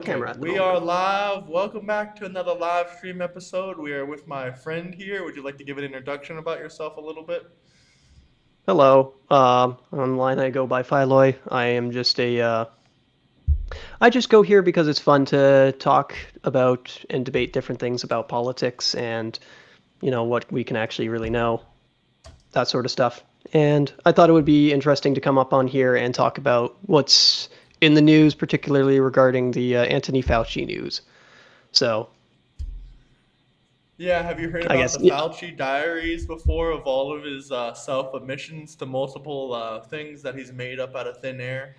Okay, Camera at the we are moment. live. Welcome back to another live stream episode. We are with my friend here. Would you like to give an introduction about yourself a little bit? Hello. Online I go by Philoy. I am just I just go here because it's fun to talk about and debate different things about politics and, what we can actually really know, that sort of stuff. And I thought it would be interesting to come up on here and talk about what's in the news, particularly regarding the Anthony Fauci news. So, Yeah, have you heard I about guess the Fauci diaries before of all of his self admissions to multiple things that he's made up out of thin air?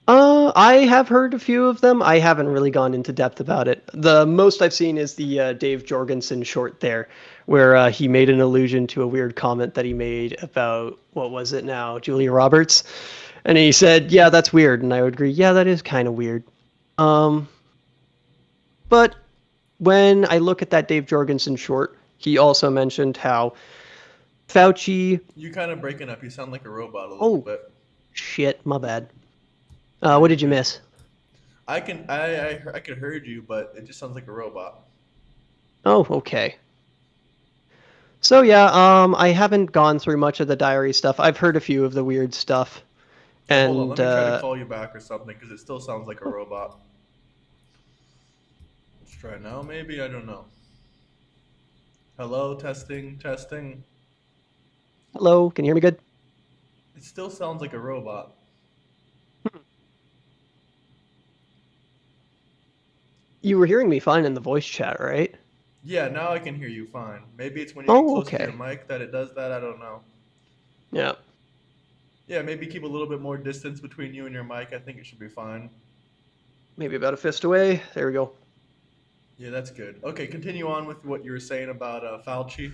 I have heard a few of them. I haven't really gone into depth about it. The most I've seen is the Dave Jorgensen short there, where he made an allusion to a weird comment that he made about, what was it now, Julia Roberts. And he said, yeah, that's weird. And I would agree, yeah, that is kind of weird. Um, but when I look at that Dave Jorgensen short, he also mentioned how Fauci. You kind of breaking up. You sound like a robot a little Oh, bit. shit, my bad. No, What you're did you good. miss? I could heard you, but it just sounds like a robot. Oh, okay. So yeah, I haven't gone through much of the diary stuff. I've heard a few of the weird stuff, Yeah, hold on. and Let me try to call you back or something because it still sounds like a oh, robot. Let's try now. Maybe I don't know. Hello, testing, testing. hello, can you hear me good? It still sounds like a robot. You were hearing me fine in the voice chat, right? Yeah, now I can hear you fine. Maybe it's when you get Oh, closer to your okay. mic that it does that. I don't know. Yeah, Yeah, maybe keep a little bit more distance between you and your mic. I think it should be fine. maybe about a fist away. There we go. Yeah, that's good. Okay, continue on with what you were saying about Fauci.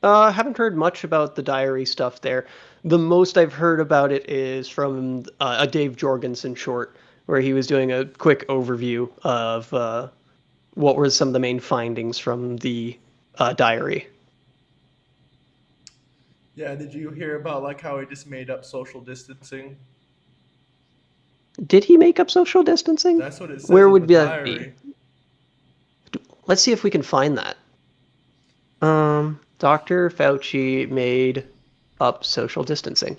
Haven't heard much about the diary stuff there. The most I've heard about it is from a Dave Jorgensen short, where he was doing a quick overview of what were some of the main findings from the diary. Yeah, did you hear about like how he just made up social distancing? Did he make up social distancing? That's what it says Where in the would that be? diary. Let's see if we can find that. Dr. Fauci made up social distancing.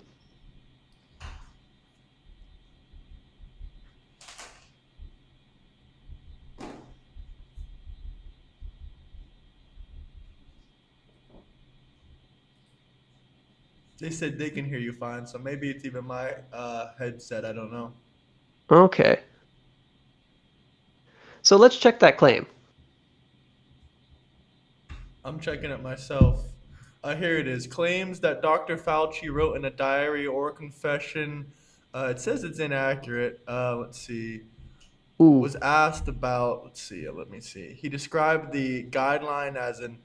They said they can hear you fine, so maybe it's even my headset. I don't know. Okay. So let's check that claim. I'm checking it myself. Here it is. Claims that Dr. Fauci wrote in a diary or confession. It says it's inaccurate. Let's see. Ooh. Was asked about. Let's see. Let me see. He described the guideline as an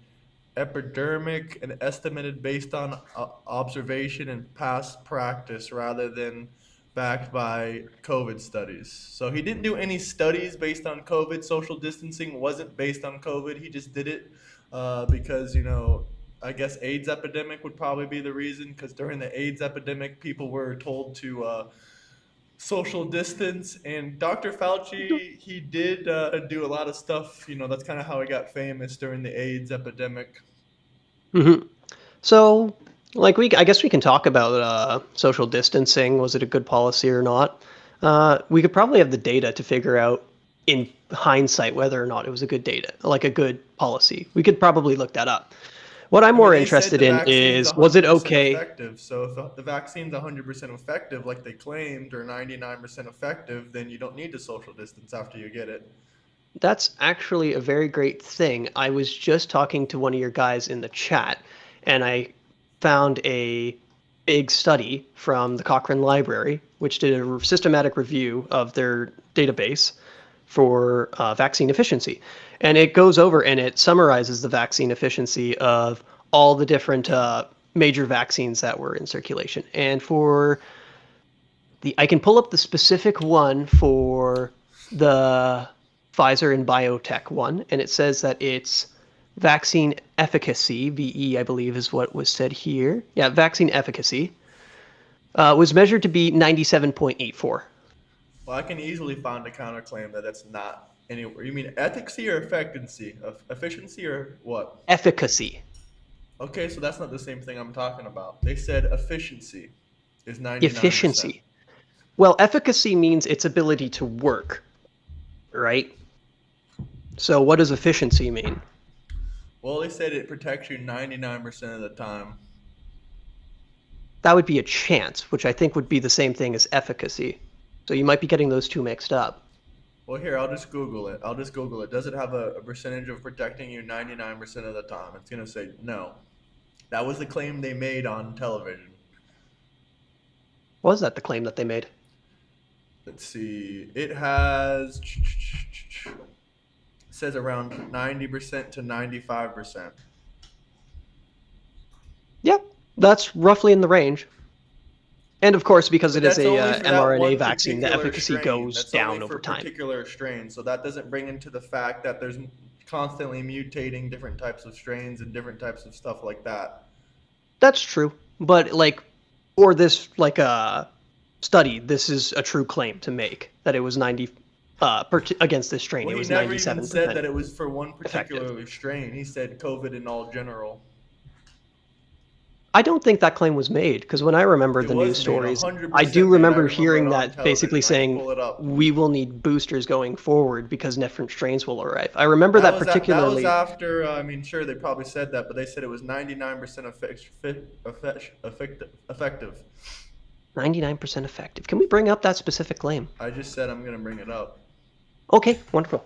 epidemic and estimated based on observation and past practice rather than backed by COVID studies. So he didn't do any studies based on COVID. Social distancing wasn't based on COVID. He just did it because, I guess AIDS epidemic would probably be the reason because during the AIDS epidemic, people were told to social distance. And Dr. Fauci, he did do a lot of stuff. That's kind of how he got famous during the AIDS epidemic. Mm-hmm. So, I guess we can talk about social distancing. Was it a good policy or not? We could probably have the data to figure out in hindsight whether or not it was a good data, like a good policy. We could probably look that up. What I'm I mean, more they said interested the in vaccine's is, was it 100% okay? effective. So if the vaccine's 100% effective, like they claimed, or 99% effective, then you don't need to social distance after you get it. That's actually a very great thing. I was just talking to one of your guys in the chat, and I found a big study from the Cochrane Library, which did a systematic review of their database for vaccine efficiency. And it goes over and it summarizes the vaccine efficiency of all the different major vaccines that were in circulation. And for I can pull up the specific one for the Pfizer and BioNTech one, and it says that its vaccine efficacy, VE, I believe is what was said here. Yeah, vaccine efficacy was measured to be 97.84. Well, I can easily find a counterclaim that that's not anywhere. You mean efficacy or efficiency? Efficiency or what? Efficacy. Okay, so that's not the same thing I'm talking about. They said efficiency is 99%. Efficiency. Well, efficacy means its ability to work, right? So what does efficiency mean? Well, they said it protects you 99% of the time. That would be a chance, which I think would be the same thing as efficacy. So you might be getting those two mixed up. Well, here, I'll just Google it. I'll just Google it. Does it have a percentage of protecting you 99% of the time? It's going to say no. That was the claim they made on television. Was that the claim that they made? Let's see. It has, it says around 90% to 95%. Yeah, that's roughly in the range. And of course, because But it is that's a only for that mRNA one vaccine, the particular efficacy strain. goes That's only down for over time. particular strains. So that doesn't bring into the fact that there's constantly mutating different types of strains and different types of stuff like that. That's true, but like for this study, this is a true claim to make that it was 90 against this strain. Well, It he was never even said 97% that it was for one effective. particular strain. He said COVID in all general. I don't think that claim was made because when I remember It the news was made, stories, I 100% do made. I remember remember it hearing on that basically television. I can saying pull it up. we will need boosters going forward because different strains will arrive. I remember That that was that was particularly. after. I mean, sure, they probably said that, but they said it was 99% effective. 99% effective. Can we bring up that specific claim? I just said I'm gonna bring it up. Okay, wonderful.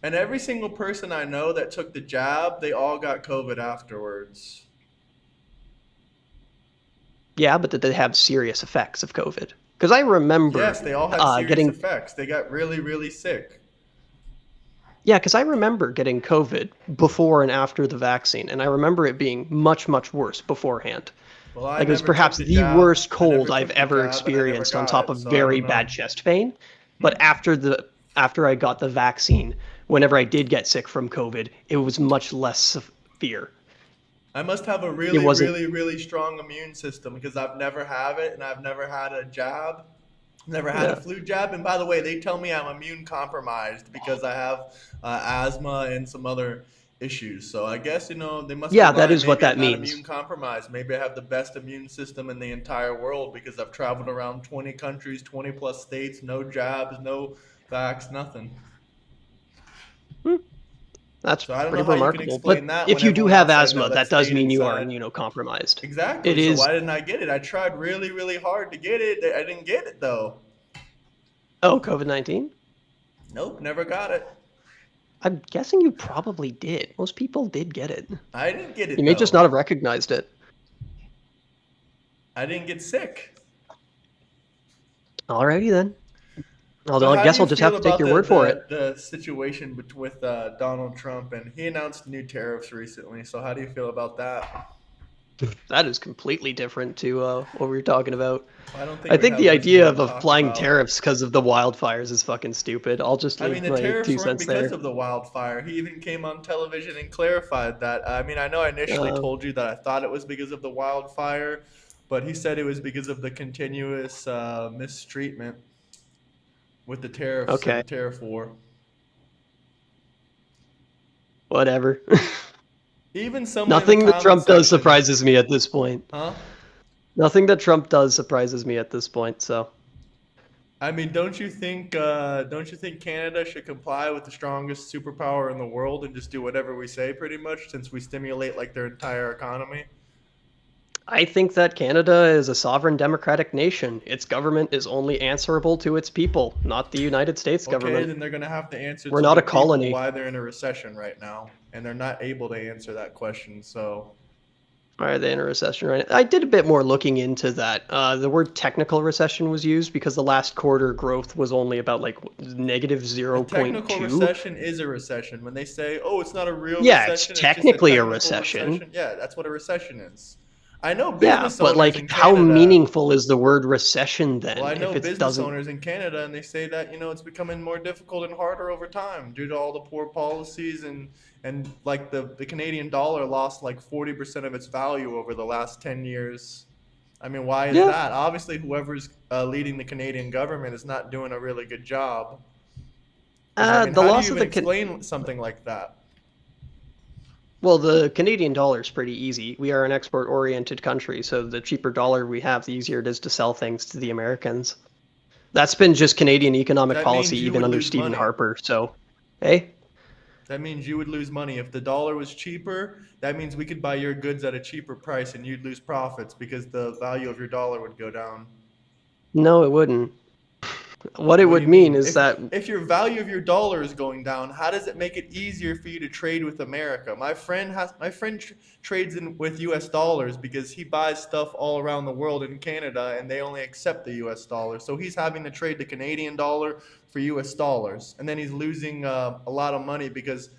And every single person I know that took the jab, they all got COVID afterwards. Yeah, but did they have serious effects of COVID? Because I remember Yes, they all had serious getting. effects. They got really, really sick. Yeah, because I remember getting COVID before and after the vaccine, and I remember it being much, much worse beforehand. Well, I Like it was never took perhaps the the jab. worst I never cold I've took the ever jab, and I never experienced on got top it, of so I very don't know. bad chest pain. But after I got the vaccine, whenever I did get sick from COVID, it was much less severe. I must have a It really, wasn't. really, really strong immune system because I've never had it, and I've never had a jab. Never had a Yeah, flu jab, and by the way, they tell me I'm immune compromised because I have asthma and some other issues. So I guess they must be yeah, that lying. is what Maybe I'm that not means. immune compromised. Maybe I have the best immune system in the entire world because I've traveled around 20 countries, 20 plus states, no jabs, no vax, nothing. Hmm, that's So I don't know pretty how you can remarkable. But explain that when if you do everyone have else I know asthma, that that does stayed mean you are inside. immunocompromised. It Exactly. So is. why didn't I get it? I tried really, really hard to get it. I didn't get it though. Oh, COVID-19? Nope, never got it. I'm guessing you probably did. Most people did get it. I didn't get You it may just though. not have recognized it. I didn't get sick. Alrighty then. So Although I how do guess you I'll just feel have to take about your the word for it. the, the situation with Donald Trump and he announced new tariffs recently? So how do you feel about that? That is completely different to what we were talking about. I don't think I we think have the much idea more to of talk applying about. tariffs because of the wildfires is fucking stupid. I'll just I mean, leave the my tariffs two weren't cents because there. of the wildfire. He even came on television and clarified that. I mean, I know I initially Uh, told you that I thought it was because of the wildfire, but he said it was because of the continuous mistreatment with the tariffs and okay, the tariff war. whatever. Even someone in the Nothing that comment Trump does section, surprises me at this point. huh? Nothing that Trump does surprises me at this point. So I mean, don't you think Canada should comply with the strongest superpower in the world and just do whatever we say, pretty much, since we stimulate like their entire economy? I think that Canada is a sovereign democratic nation. Its government is only answerable to its people, not the United States Okay, government. then they're gonna have to answer We're to not the a people colony. why they're in a recession right now, and they're not able to answer that question. So, Are they in a recession right now? I did a bit more looking into that. The word technical recession was used because the last quarter growth was only about like negative a technical 0.2. recession is a recession. When they say, "Oh, it's not a real Yeah, it's recession; it's just a technically a technical recession. recession," yeah, that's what a recession is. I know Yeah, business but owners like in how Canada. meaningful is the word recession Well, I then know if it business doesn't. owners in Canada, and they say that it's becoming more difficult and harder over time due to all the poor policies and like the Canadian dollar lost like 40% of its value over the last 10 years. I mean, why is Yeah. that? Obviously, whoever's leading the Canadian government is not doing a really good job. Because, I mean, The how do you loss of even the explain something like that? well, the Canadian dollar is pretty easy. We are an export-oriented country, so the cheaper dollar we have, the easier it is to sell things to the Americans. That's been just Canadian economic That policy, means you even would under lose Stephen money. Harper. So, hey, That means you would lose money. If the dollar was cheaper, that means we could buy your goods at a cheaper price and you'd lose profits because the value of your dollar would go down. no, it wouldn't. What it What do would you mean mean? is If that if your value of your dollar is going down, how does it make it easier for you to trade with America? My friend trades in with US dollars because he buys stuff all around the world in Canada and they only accept the US dollar. So he's having to trade the Canadian dollar for US dollars. And then he's losing a lot of money because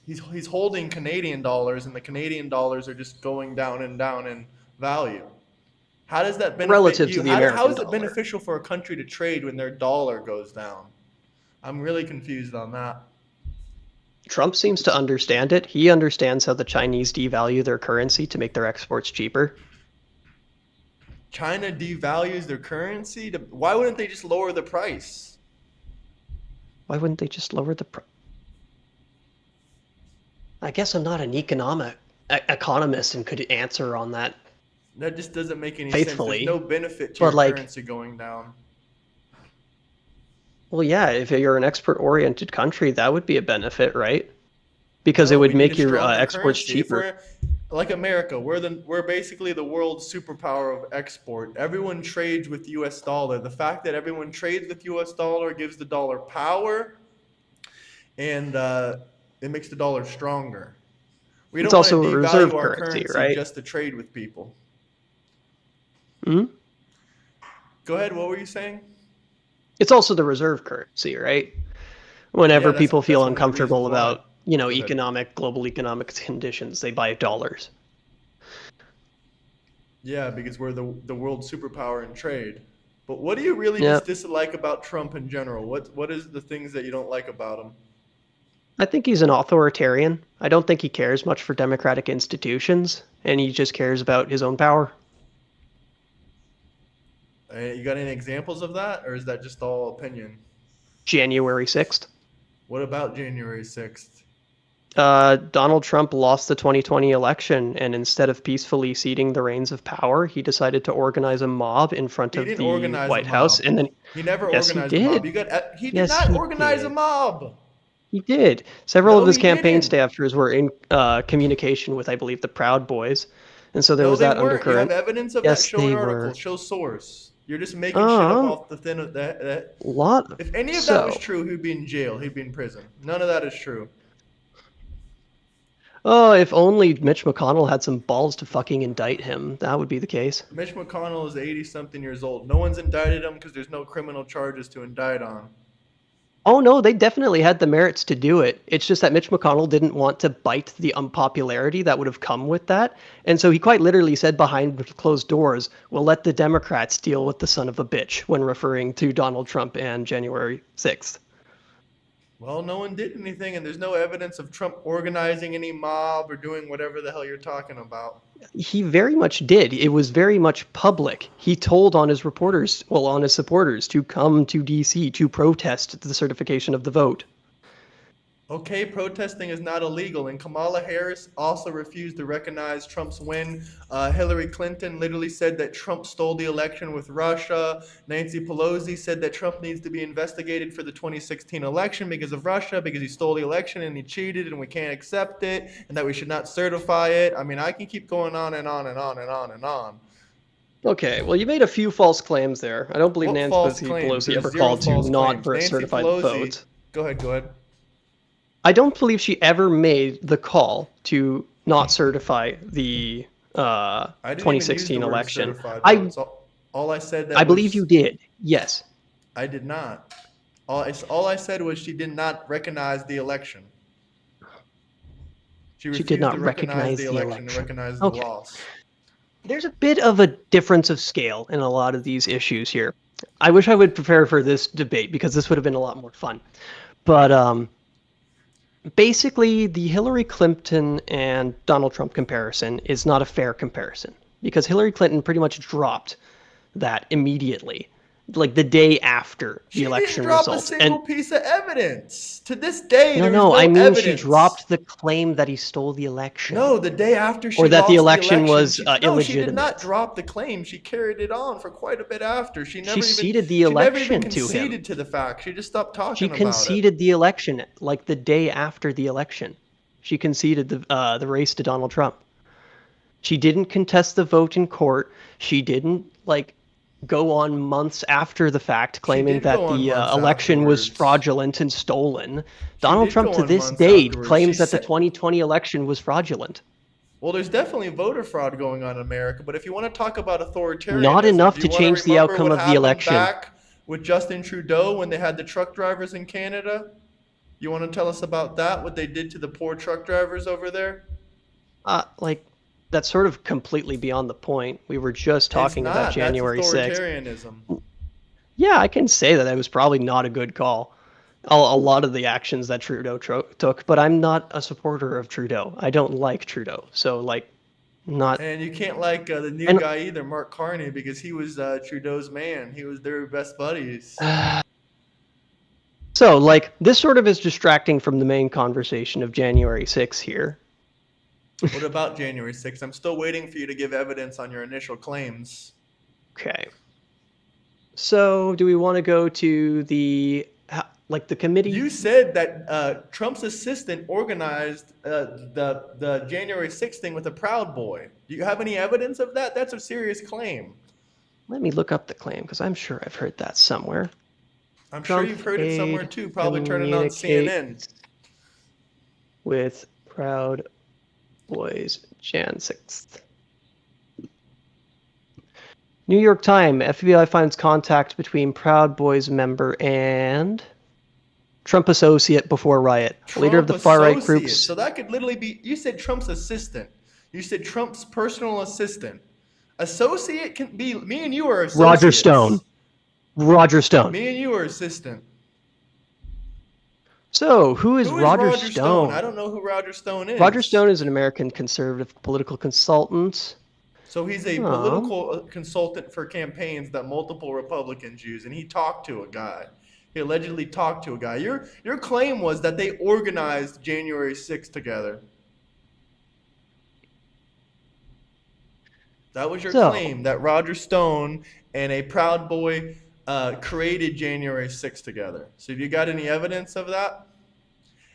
he's holding Canadian dollars and the Canadian dollars are just going down and down in value. How does that benefit relative to you? the How American is it dollar. beneficial for a country to trade when their dollar goes down? I'm really confused on that. Trump seems to understand it. He understands how the Chinese devalue their currency to make their exports cheaper. China devalues their currency. Why wouldn't they just lower the price? Why wouldn't they just lower the price? I guess I'm not an economist and could answer on that That just doesn't make any sense. There's no faithfully. benefit to But your like, currency going down. well, yeah, if you're an export-oriented country, that would be a benefit, right? Because it No, would we need a make your stronger exports currency. If cheaper. we're like America, we're basically the world's superpower of export. Everyone trades with US dollar. The fact that everyone trades with US dollar gives the dollar power and it makes the dollar stronger. We It's don't want also to a devalue reserve our currency, currency right? just to trade with people. Hmm. Go ahead, what were you saying? It's also the reserve currency, right? Yeah, Whenever that's people feel that's one of the uncomfortable reasons why. about, Go ahead. global economic conditions, they buy dollars. Yeah, because we're the world superpower in trade. But what do you really Yeah. just dislike about Trump in general? What is the things that you don't like about him? I think he's an authoritarian. I don't think he cares much for democratic institutions, and he just cares about his own power. You got any examples of that, or is that just all opinion? January 6th. What about January 6th? Donald Trump lost the 2020 election, and instead of peacefully ceding the reins of power, he decided to organize a mob in front He of didn't the organize a White House. mob. And then, He never yes, he organized a mob. did. He did Yes, not he organize a did. mob. He did. Several of No, his he campaign didn't. staffers were in communication with, I believe, the Proud Boys, and so there No, was they that weren't. You have undercurrent. evidence of that? Yes, Show an they article. were. Show source. You're just making shit up Oh, off the thin of that. a lot of. If any of that was So, true, he'd be in jail. He'd be in prison. None of that is true. oh, if only Mitch McConnell had some balls to fucking indict him, that would be the case. Mitch McConnell is 80 something years old. No one's indicted him because there's no criminal charges to indict on. Oh no, they definitely had the merits to do it. It's just that Mitch McConnell didn't want to bite the unpopularity that would have come with that. And so he quite literally said behind closed doors, we'll let the Democrats deal with the son of a bitch when referring to Donald Trump and January 6th. Well, no one did anything, and there's no evidence of Trump organizing any mob or doing whatever the hell you're talking about. He very much did. It was very much public. He told on his reporters, well, on his supporters, to come to DC to protest the certification of the vote. Okay, protesting is not illegal, and Kamala Harris also refused to recognize Trump's win. Hillary Clinton literally said that Trump stole the election with Russia. Nancy Pelosi said that Trump needs to be investigated for the 2016 election because of Russia, because he stole the election and he cheated, and we can't accept it, and that we should not certify it. I mean, I can keep going on and on and on and on and on. Okay, well, you made a few false claims there. I don't believe What Nancy false claims? Pelosi There's ever zero called to false not claims. for Nancy certified Pelosi, votes. go ahead, go ahead. I don't believe she ever made the call to not certify the I didn't even use the 2016 word election. certified I votes. All I said I that believe you was did. Yes, I did not. All I said was she did not recognize the election. She she did refused to not recognize the recognize the election and election. recognize the Okay. loss. There's a bit of a difference of scale in a lot of these issues here. I wish I would prepare for this debate because this would have been a lot more fun. But basically, the Hillary Clinton and Donald Trump comparison is not a fair comparison. because Hillary Clinton pretty much dropped that immediately, like the day after the She didn't election drop a results. And single piece of evidence. To this day, no, there is no, I no mean she evidence. dropped the claim that he stole the election No, the day after or she that the lost the election election, was she did not illegitimate. drop the claim. She carried it on for quite a bit after. She ceded the She never even election to him. conceded to the fact. She just stopped She talking about it. conceded the election like the day after the election. She conceded the race to Donald Trump. She didn't contest the vote in court. She didn't like go on months after the fact She claiming did go that on the months election was afterwards. fraudulent and stolen. She Donald did Trump go to on this months day afterwards. She claims that the said, 2020 election was fraudulent. well, there's definitely voter fraud going on in America, but if you want to talk about Not authoritarianism, enough do you to want to change the remember outcome what of the happened election. back with Justin Trudeau when they had the truck drivers in Canada? You want to tell us about that, what they did to the poor truck drivers over there? Like that's sort of completely beyond the point. We were just It's talking about not. That's January 6th. authoritarianism. Yeah, I can say that it was probably not a good call. A lot of the actions that Trudeau took, but I'm not a supporter of Trudeau. I don't like Trudeau. So, like, not. And you can't like the new And guy either, Mark Carney, because he was Trudeau's man. He was their best buddies. so, like, this sort of is distracting from the main conversation of January 6th here. What about January 6th? I'm still waiting for you to give evidence on your initial claims. Okay. So, do we want to go to the committee? You said that Trump's assistant organized the January 6th thing with a Proud Boy. Do you have any evidence of that? That's a serious claim. Let me look up the claim because I'm sure I've heard that somewhere. I'm sure Trump you've heard it somewhere aide too, probably turning on CNN. With Proud Boys, Jan 6th. New York Times, FBI finds contact between Proud Boys member and Trump associate before riot. Leader of Trump the far-right associate. groups. So that could literally be, you said Trump's assistant. You said Trump's personal assistant. Associate can be, me and you are associates. Roger Stone. Roger Stone. Me and you are assistant. So, who is Roger Stone? I don't know who Roger Stone is. Roger Stone is an American conservative political consultant. So he's a political consultant for campaigns that multiple Republicans use, and he talked to a guy. He allegedly talked to a guy. Your claim was that they organized January 6th together. That was your claim, that Roger Stone and a Proud Boy created January 6th together. So do you got any evidence of that?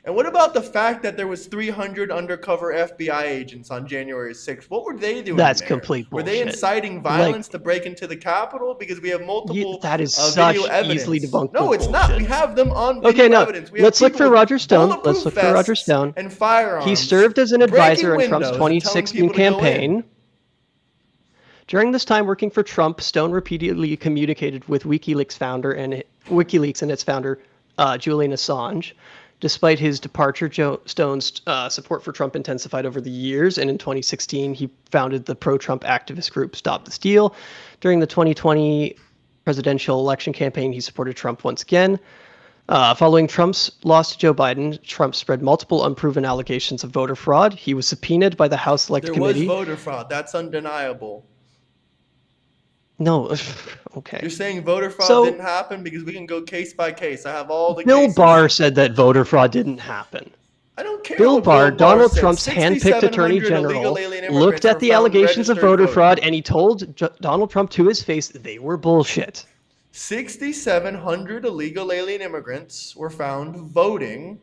And what about the fact that there was 300 undercover FBI agents on January 6th? What were they doing That's there? complete bullshit. Were they inciting violence to break into the Capitol? Because we have multiple that is video such evidence. easily debunkable No, it's bullshit. not. We have them on video evidence. We Let's look for Roger Stone. Let's look for Roger Stone. And firearms. He served as an advisor on Trump's 2016 campaign. During this time working for Trump, Stone repeatedly communicated with WikiLeaks and its founder, Julian Assange. Despite his departure, Stone's support for Trump intensified over the years, and in 2016, he founded the pro-Trump activist group Stop the Steal. During the 2020 presidential election campaign, he supported Trump once again. Following Trump's loss to Joe Biden, Trump spread multiple unproven allegations of voter fraud. He was subpoenaed by the House Select Committee. There was voter fraud. That's undeniable. No, okay. You're saying voter fraud didn't happen because we can go case by case. I have all the Bill cases. Barr said that voter fraud didn't happen. I don't care. Bill Barr, Donald Trump's handpicked attorney general, looked at the allegations of voter fraud and he told Donald Trump to his face they were bullshit. 6,700 illegal alien immigrants were found voting,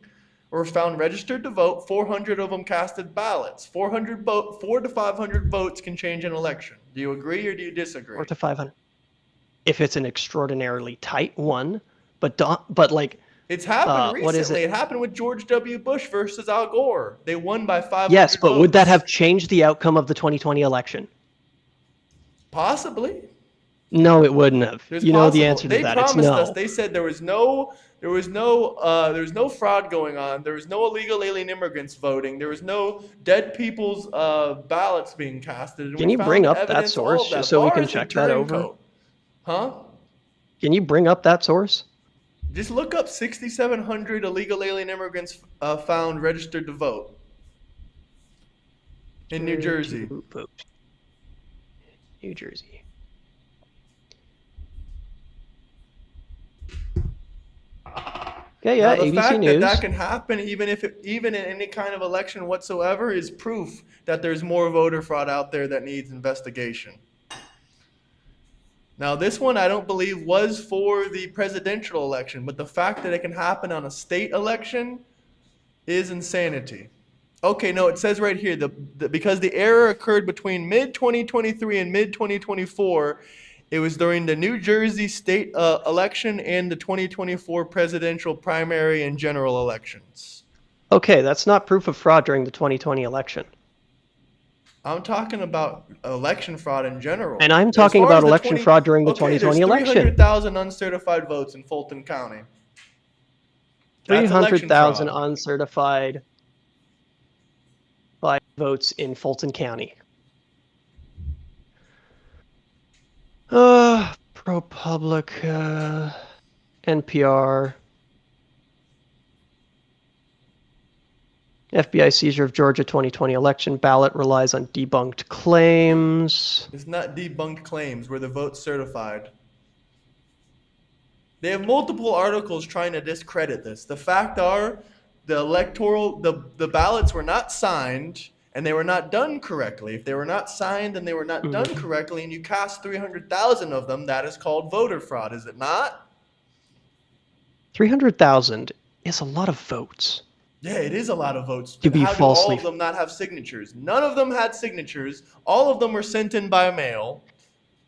or found registered to vote. 400 of them casted ballots. 4 to 500 votes can change an election. Do you agree or do you disagree? 4 to 500. If it's an extraordinarily tight one, but like it's happened recently. What is it? It happened with George W. Bush versus Al Gore. They won by 500 Yes, but votes. Would that have changed the outcome of the 2020 election? Possibly. No, it wouldn't have. You know the answer to that. They promised us. No. They said there was no fraud going on. There was no illegal alien immigrants voting. There was no dead people's ballots being casted. And can you bring up that source just so we can check that over? Huh? Can you bring up that source? Just look up 6,700 illegal alien immigrants found registered to vote in New Jersey. New Jersey. Okay, yeah, Now, the ABC fact that that News. can happen, even in any kind of election whatsoever, is proof that there's more voter fraud out there that needs investigation. Now, this one I don't believe was for the presidential election, but the fact that it can happen on a state election is insanity. Okay, no, it says right here because the error occurred between mid 2023 and mid 2024. It was during the New Jersey state election and the 2024 presidential primary and general elections. Okay, that's not proof of fraud during the 2020 election. I'm talking about election fraud in general. And I'm As talking far about as the election 20, fraud during the okay, there's 2020 election. 300,000 uncertified votes in Fulton County. That's election 300,000 fraud. uncertified by votes in Fulton County. ProPublica, NPR. FBI seizure of Georgia 2020 election ballot relies on debunked claims. It's not debunked claims where the vote's certified. They have multiple articles trying to discredit this. The fact are, the ballots were not signed and they were not done correctly. If they were not signed and they were not done correctly, and you cast 300,000 of them, that is called voter fraud, is it not? 300,000 is a lot of votes. Yeah, it is a lot of votes. To And be how do all falsely. of them not have signatures? None of them had signatures. All of them were sent in by mail.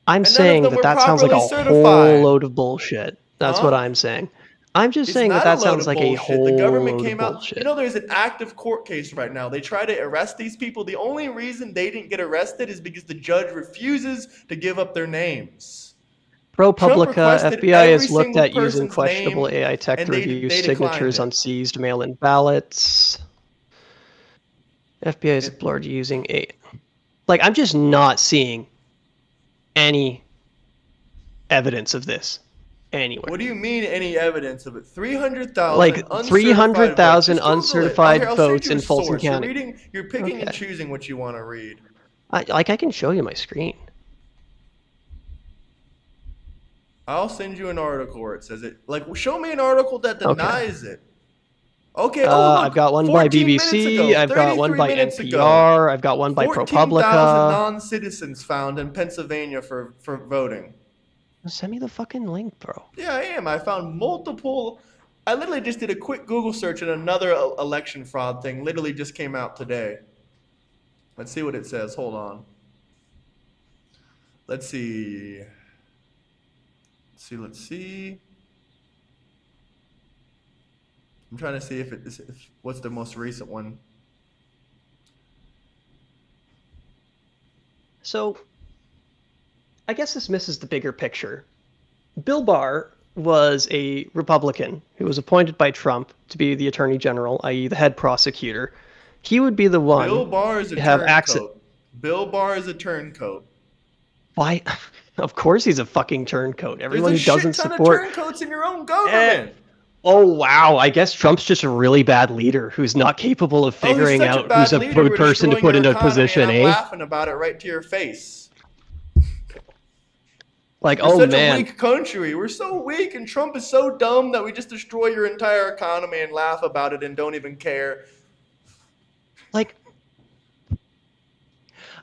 I'm And none of saying them that were that sounds like a properly whole certified. load of bullshit. That's what Huh? I'm saying. I'm just It's saying that not a that load sounds of like a bullshit. The whole government load of came out. bullshit. You know, there's an active court case right now. They try to arrest these people. The only reason they didn't get arrested is because the judge refuses to give up their names. Trump ProPublica, requested FBI every has looked single at using person's questionable name, AI tech and to review they declined signatures on it. seized mail-in ballots. FBI is explored using a... Like, I'm just not seeing any evidence of this anywhere. What do you mean any evidence of it? 300,000 Like, uncertified votes. 300,000 Just Google it. Here, uncertified I'll send votes you a in Fulton source. County. You're picking and Okay. choosing what you want to read. I can show you my screen. I'll send you an article where it says it. Like, show me an article that denies it. Okay, I've got one by 14 minutes BBC. ago, I've got one 33 by minutes ago, NPR. I've got one by 14,000 ProPublica. non-citizens found in Pennsylvania for voting. Send me the fucking link, bro. Yeah, I am. I found multiple. I literally just did a quick Google search and another election fraud thing literally just came out today. Let's see what it says. Hold on. Let's see. Let's see. I'm trying to see if what's the most recent one. So, I guess this misses the bigger picture. Bill Barr was a Republican who was appointed by Trump to be the Attorney General, i.e., the head prosecutor. He would be the one Bill Barr is a to have access. turncoat. Bill Barr is a turncoat. Why? Of course he's a fucking turncoat. Everyone There's a who doesn't shit ton support. of turncoats in your own government. Oh, wow. I guess Trump's just a really bad leader who's not capable of figuring he's such out who's a leader, good we're person to destroying put our into a economy, position, and I'm eh? laughing about it right to your face. Like, We're oh such man. a weak country. We're so weak, and Trump is so dumb that we just destroy your entire economy and laugh about it and don't even care. Like,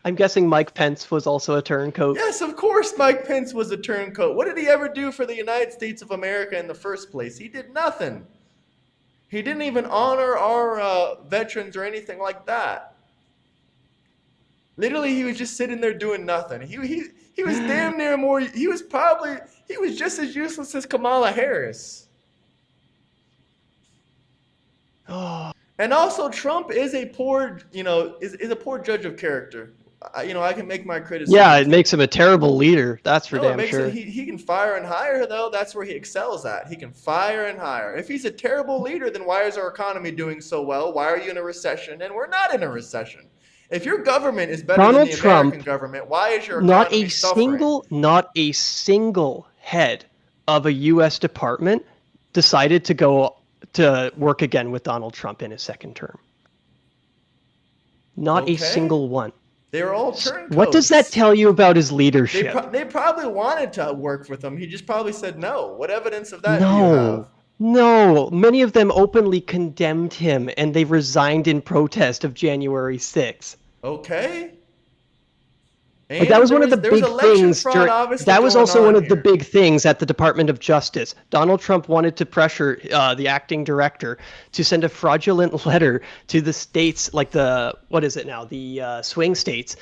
I'm guessing Mike Pence was also a turncoat. Yes, of course Mike Pence was a turncoat. What did he ever do for the United States of America in the first place? He did nothing. He didn't even honor our veterans or anything like that. Literally, he was just sitting there doing nothing. He was damn near more. He was just as useless as Kamala Harris. Oh. And also, Trump is a poor, is a poor judge of character. I can make my criticism. Yeah, it makes him a terrible leader. That's for damn sure. He can fire and hire, though. That's where he excels at. He can fire and hire. If he's a terrible leader, then why is our economy doing so well? Why are you in a recession? And we're not in a recession. If your government is better Donald than the Trump, American government, why is your economy suffering? Not a single head of a U.S. department decided to go to work again with Donald Trump in his second term. Not a single one. They were all What does that turncoats. tell you about his They leadership? they probably wanted to work with him. He just probably said no. What evidence of that do you have? No. No. Many of them openly condemned him and they resigned in protest of January 6th. Okay. Like that And was one of the there was big election things fraud during obviously that was going also one on of the here. big things at the Department of Justice. Donald Trump wanted to pressure the acting director to send a fraudulent letter to the states, like the what is it now, the swing states,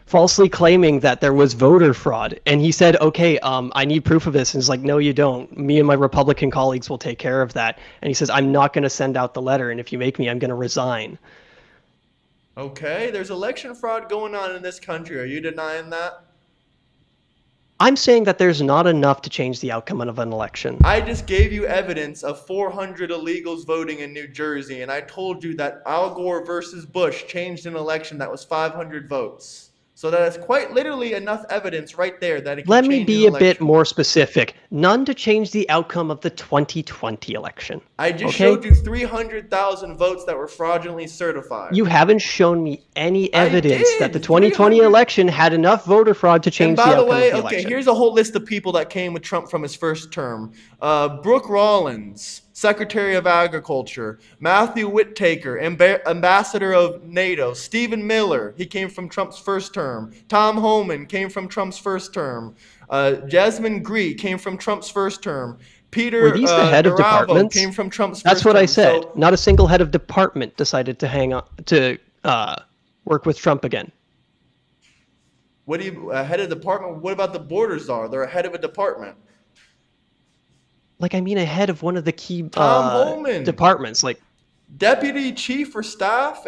falsely claiming that there was voter fraud. And he said, "Okay, I need proof of this." And he's like, "No, you don't. Me and my Republican colleagues will take care of that." And he says, "I'm not going to send out the letter, and if you make me, I'm going to resign." Okay, there's election fraud going on in this country. Are you denying that? I'm saying that there's not enough to change the outcome of an election. I just gave you evidence of 400 illegals voting in New Jersey, and I told you that Al Gore versus Bush changed an election that was 500 votes. So that is quite literally enough evidence right there that it can Let me change an be a bit election. more specific. None to change the outcome of the 2020 election. I just Okay? showed you 300,000 votes that were fraudulently certified. You haven't shown me any I evidence that the did. 2020 300. election had enough voter fraud to And change the by the outcome of way, the okay, election. here's a whole list of people that came with Trump from his first term. Brooke Rollins, Secretary of Agriculture. Matthew Whitaker, Ambassador of NATO. Stephen Miller, he came from Trump's first term. Tom Homan came from Trump's first term. Jasmine Gree came from Trump's first term. Were Peter these the head of Naravo departments? came from Trump's That's first what I term. said. So Not a single head of department decided to hang on to work with Trump again. what do you head of department? What about the border czar? They're a head of a department. Like, I mean, a head of one of the key Tom Homan, departments. Like, Deputy Chief for Staff,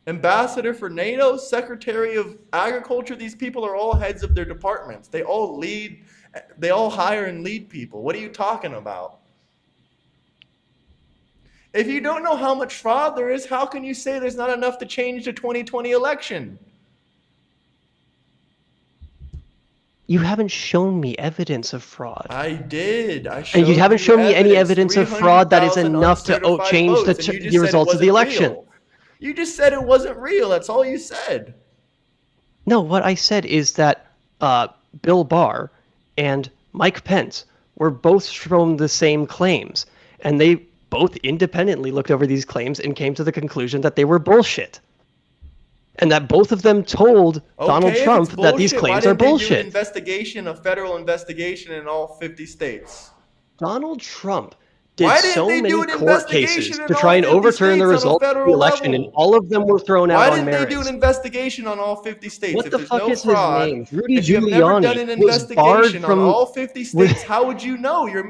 Ambassador for NATO, Secretary of Agriculture. These people are all heads of their departments. They all lead, they all hire and lead people. What are you talking about? If you don't know how much fraud there is, how can you say there's not enough to change the 2020 election? you haven't shown me evidence of fraud. I did. I And you showed haven't you shown me any evidence. evidence of fraud that is 300,000 enough to uncertified change votes, and you just the said it results of the wasn't election. real. You just said it wasn't real. That's all you said. No, what I said is that Bill Barr and Mike Pence were both from the same claims, and they both independently looked over these claims and came to the conclusion that they were bullshit. And that both of them told Donald Okay, if Trump it's that these bullshit, why claims are didn't they do an bullshit. investigation, a federal investigation in all 50 states? Donald Trump did Why didn't so they do many an court cases investigation in to all try and 50 overturn the states on a results of the federal election, and level? all of them were thrown out Why on didn't they do an merits. investigation on all 50 states? What If the there's fuck no is his fraud, name? Rudy if you have never done Giuliani an was barred investigation on from. all 50 states, how would you know? You're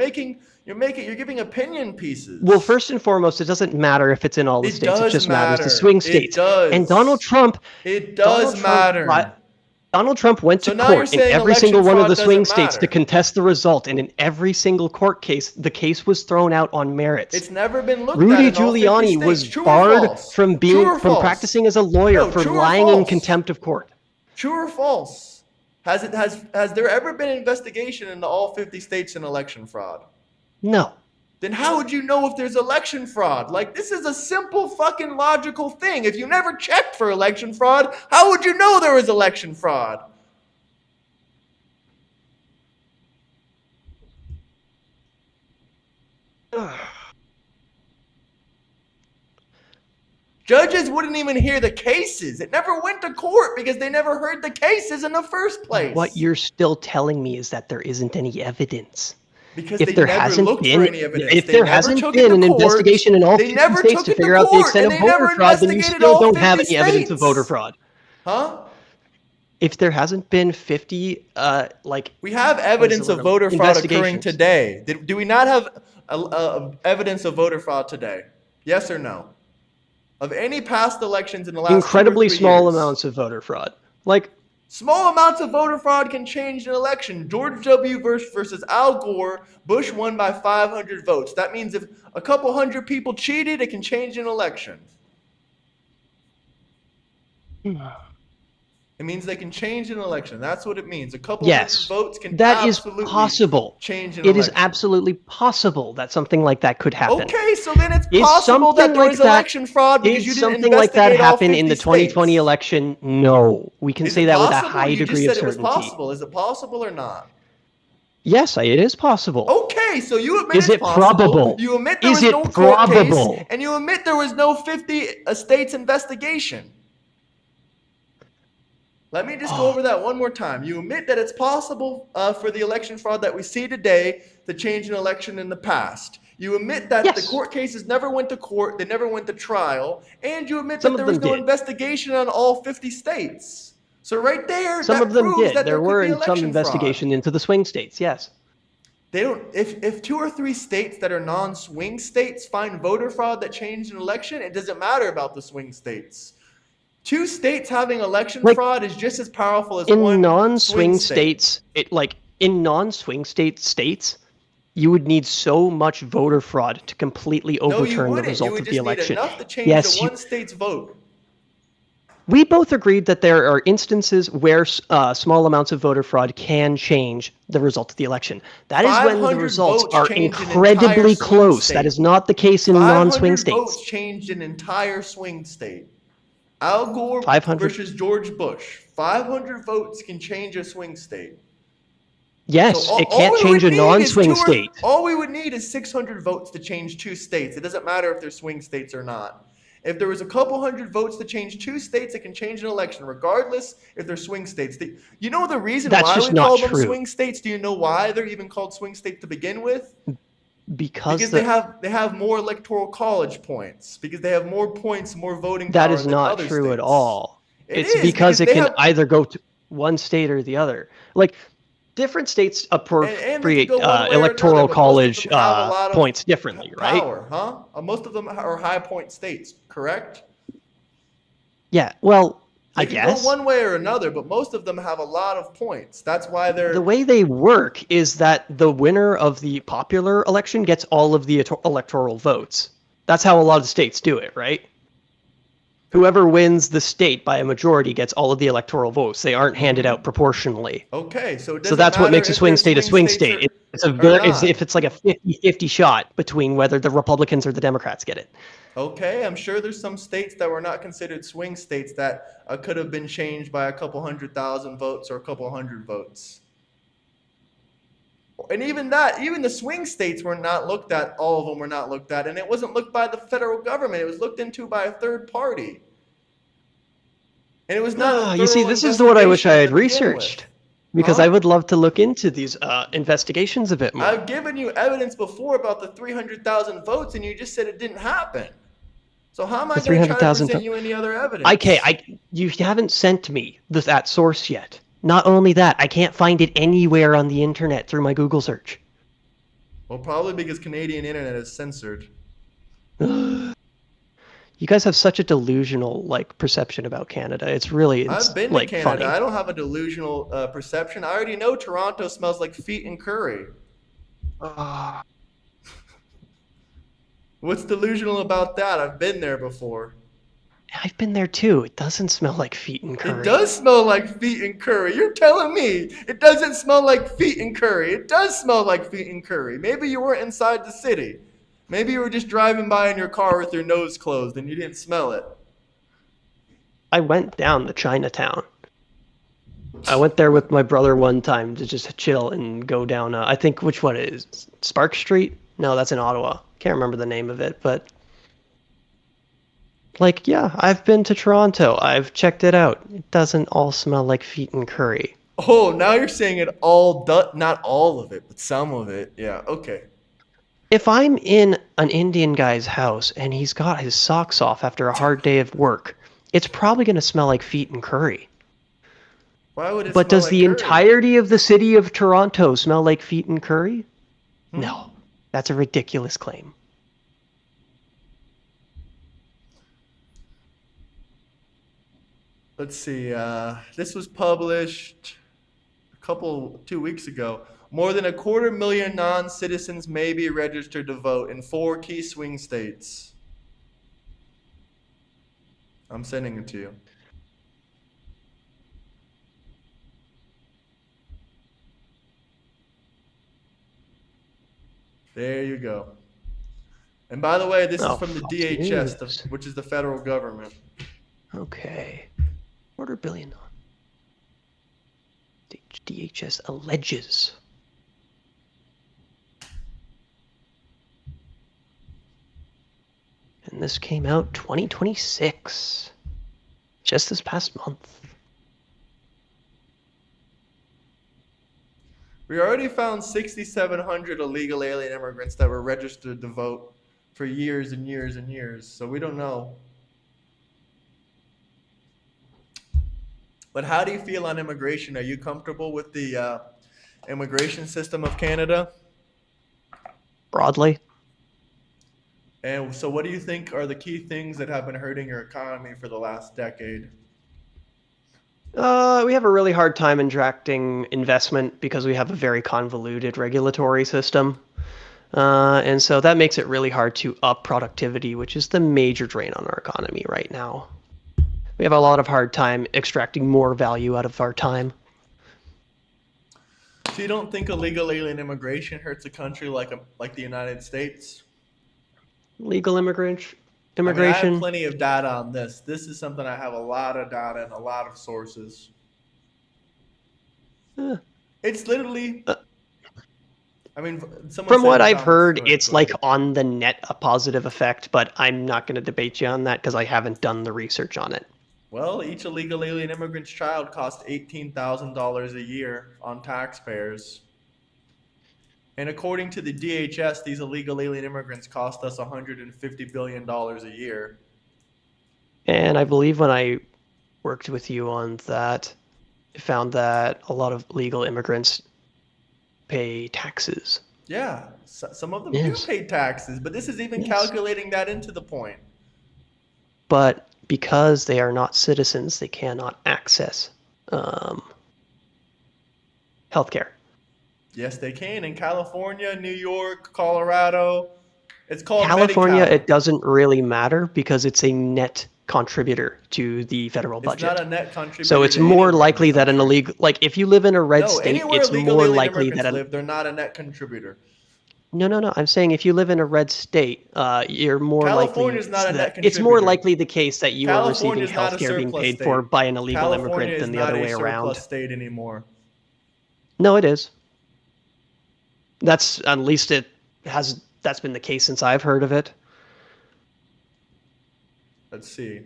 giving opinion pieces. Well, first and foremost, it doesn't matter if it's in all the It states. It does just matters the matter. swing It states. And does. It does matter. Donald Trump went to So now you're court in saying every single election one of fraud the swing doesn't states to matter. contest the result, and in every single court case, the case was thrown out on merits. It's never been looked at Rudy in all 50 Giuliani states. was True or barred false? from True or false? practicing as a lawyer No, for true or lying in false? contempt of court. True or false? Has there ever been an investigation into all 50 states in election fraud? No. Then how would you know if there's election fraud? Like, this is a simple fucking logical thing. If you never checked for election fraud, how would you know there was election fraud? Judges wouldn't even hear the cases. It never went to court because they never heard the cases in the first place. What you're still telling me is that there isn't any evidence. Because If they there never hasn't looked been, for any evidence. if They there never hasn't took been it an to court. investigation in all They 50 never states took to it to figure out the court, extent and of they never voter fraud, then you investigated still all don't have 50 any evidence of voter states. fraud. Huh? If there hasn't been 50, We have evidence of voter fraud occurring investigations. today. Do we not have evidence of voter fraud today? Yes or no? Of any past elections in the last Incredibly 2 or 3 small years. amounts of voter fraud. Like, Small amounts of voter fraud can change an election. George W. Bush versus Al Gore, Bush won by 500 votes. That means if a couple hundred people cheated, it can change an election. It means they can change an election. That's what it means. A couple hundred Yes, votes can that is absolutely possible. change an It is election. absolutely possible that something like that could happen. Okay, so then it's Is possible that something there was like that election fraud because did you didn't something like that investigate all happen in 50 the 2020 states. election? No. We can Is say it that with a possible? high You just degree of said it was certainty. possible. Is it possible or not? Yes, it is possible. Okay, so you admit Is it's it possible. probable? You admit there Is was it no court case, probable? and you admit there was no 50 states investigation. Let me just go Oh, over that one more time. You admit that it's possible for the election fraud that we see today to change an election in the past. You admit that the yes. court cases never went to court, they never went to trial, and you admit Some that of there was them no did. investigation on all 50 states. So right there, Some of that them proves did. that there There could were be in some election fraud. investigation into the swing states. Yes. They don't. If 2 or 3 states that are non-swing states find voter fraud that changed an election, it doesn't matter about the swing states. 2 states having election Like fraud is just as powerful as in one swing non-swing state. states, in non-swing states, you would need so much voter fraud to completely No, you overturn the wouldn't. You result would of the just need election. enough to change the Yes, one state's vote. we both agreed that there are instances where small amounts of voter fraud can change the result of the election. That is when the 500 results votes are changed an entire incredibly swing close. That state. is not the case in non-swing 500 votes states. changed an entire swing state. Al Gore 500. versus George Bush. 500 votes can change a swing state. So Yes, it can't change a non-swing state. all we would need is 600 votes to change 2 states. It doesn't matter if they're swing states or not. If there was a couple hundred votes to change 2 states, it can change an election, regardless if they're swing states. You know the reason That's why just we not call them true swing states? Do you know why they're even called swing states to begin with? because Because they have more electoral college points. Because they have more points, more voting that power is than not other true at states. all. It It's is because because it they can have, either go to one state or the other. Like different states and they could appropriate go one way or another. electoral But most of college them have a lot of points differently, right? power, huh? Most of them are high point states, correct? Yeah. Well, I They can go guess one way or another, but most of them have a lot of points. That's why the they're way they work is that the winner of the popular election gets all of the electoral votes. That's how a lot of states do it, right? Whoever wins the state by a majority gets all of the electoral votes. They aren't handed out proportionally. okay. So it So doesn't that's what matter makes a if swing they're state a swing swing states state. It's a or very it's not. if it's like a 50-50 shot between whether the Republicans or the Democrats get it. Okay, I'm sure there's some states that were not considered swing states that could have been changed by a couple 100,000 votes or a couple hundred votes. And even that, even the swing states were not looked at, all of them were not looked at, and it wasn't looked by the federal government. It was looked into by a third party. And it was not a You see, thorough this is what I wish I investigation had to begin with. researched because I Huh? would love to look into these investigations a bit more. I've given you evidence before about the 300,000 votes, and you just said it didn't happen. So how am The I going to try to 300,000. present you any other Okay, evidence? you haven't sent me that source yet. Not only that, I can't find it anywhere on the internet through my Google search. Well, probably because Canadian internet is censored. You guys have such a delusional perception about Canada. I've It's been to Canada. funny. I don't have a delusional perception. I already know Toronto smells like feet and curry. Uh, What's delusional about that? I've been there before. I've been there too. It doesn't smell like feet and It curry. does smell like feet and curry. You're telling me it doesn't smell like feet and curry. It does smell like feet and curry. Maybe you weren't inside the city. Maybe you were just driving by in your car with your nose closed and you didn't smell it. I went down to Chinatown. I went there with my brother one time to just chill and go down. I think which one it is Spark Street? No, that's in Ottawa. Can't remember the name of it, but yeah, I've been to Toronto. I've checked it out. It doesn't all smell like feet and curry. Oh, now you're saying it all, not all of it, but some of it. Yeah, okay. If I'm in an Indian guy's house and he's got his socks off after a hard day of work, it's probably going to smell like feet and curry. Why would it But smell does like the curry? entirety of the city of Toronto smell like feet and curry? Hmm? No, that's a ridiculous claim. Let's see. This was published 2 weeks ago. More than 250,000 non-citizens may be registered to vote in 4 key swing states. I'm sending it to you. There you go. And by the way, this is Oh, from the Fox DHS, News. which is the federal government. Okay. Quarter billion on DHS alleges. And this came out 2026. Just this past month. We already found 6,700 illegal alien immigrants that were registered to vote for years and years and years. So we don't know. But how do you feel on immigration? Are you comfortable with the immigration system of Canada? Broadly. And so, what do you think are the key things that have been hurting your economy for the last decade? We have a really hard time attracting investment because we have a very convoluted regulatory system. And so that makes it really hard to up productivity, which is the major drain on our economy right now. We have a lot of hard time extracting more value out of our time. So, you don't think illegal alien immigration hurts a country like the United States? Legal I mean, I have immigration. plenty of data on this. This is something I have a lot of data and a lot of sources. Eh, It's literally, uh, I mean, someone from said in what the I've comments. heard, Go ahead. it's Go ahead. like on the net a positive effect, but I'm not going to debate you on that because I haven't done the research on it. Well, each illegal alien immigrant's child costs $18,000 a year on taxpayers. And according to the DHS, these illegal alien immigrants cost us $150 billion a year. And I believe when I worked with you on that, I found that a lot of legal immigrants pay taxes. Yeah, some of them do Yes. pay taxes, but this is even Yes. calculating that into the point. But because they are not citizens, they cannot access healthcare. Yes, they can in California, New York, Colorado. It's called California, Medi-Cal. it doesn't really matter because it's a net contributor to the federal It's not budget. a net So contributor it's to more anywhere in the likely that an country. illegal, like if you live in a red No, state, anywhere it's illegal more alien likely immigrants that live, they're not a net contributor. no. I'm saying if you live in a red state, you're more California likely is not a net that it's more contributor. likely the case that you are California receiving is not a healthcare being surplus paid for state. by an illegal California immigrant is than the not other a way surplus around. state anymore. No, it is. That's at least that's been the case since I've heard of it. Let's see.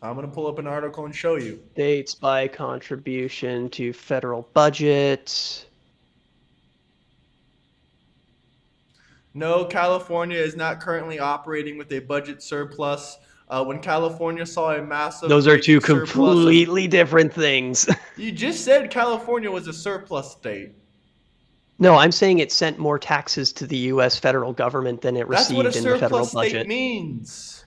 I'm going to pull up an article and show you. States by contribution to federal budget. No, California is not currently operating with a budget surplus. When California saw a massive Those are two breaking surplus of. completely different things. You just said California was a surplus state. No, I'm saying it sent more taxes to the U.S. federal government than it That's what a received in the federal surplus state budget. means.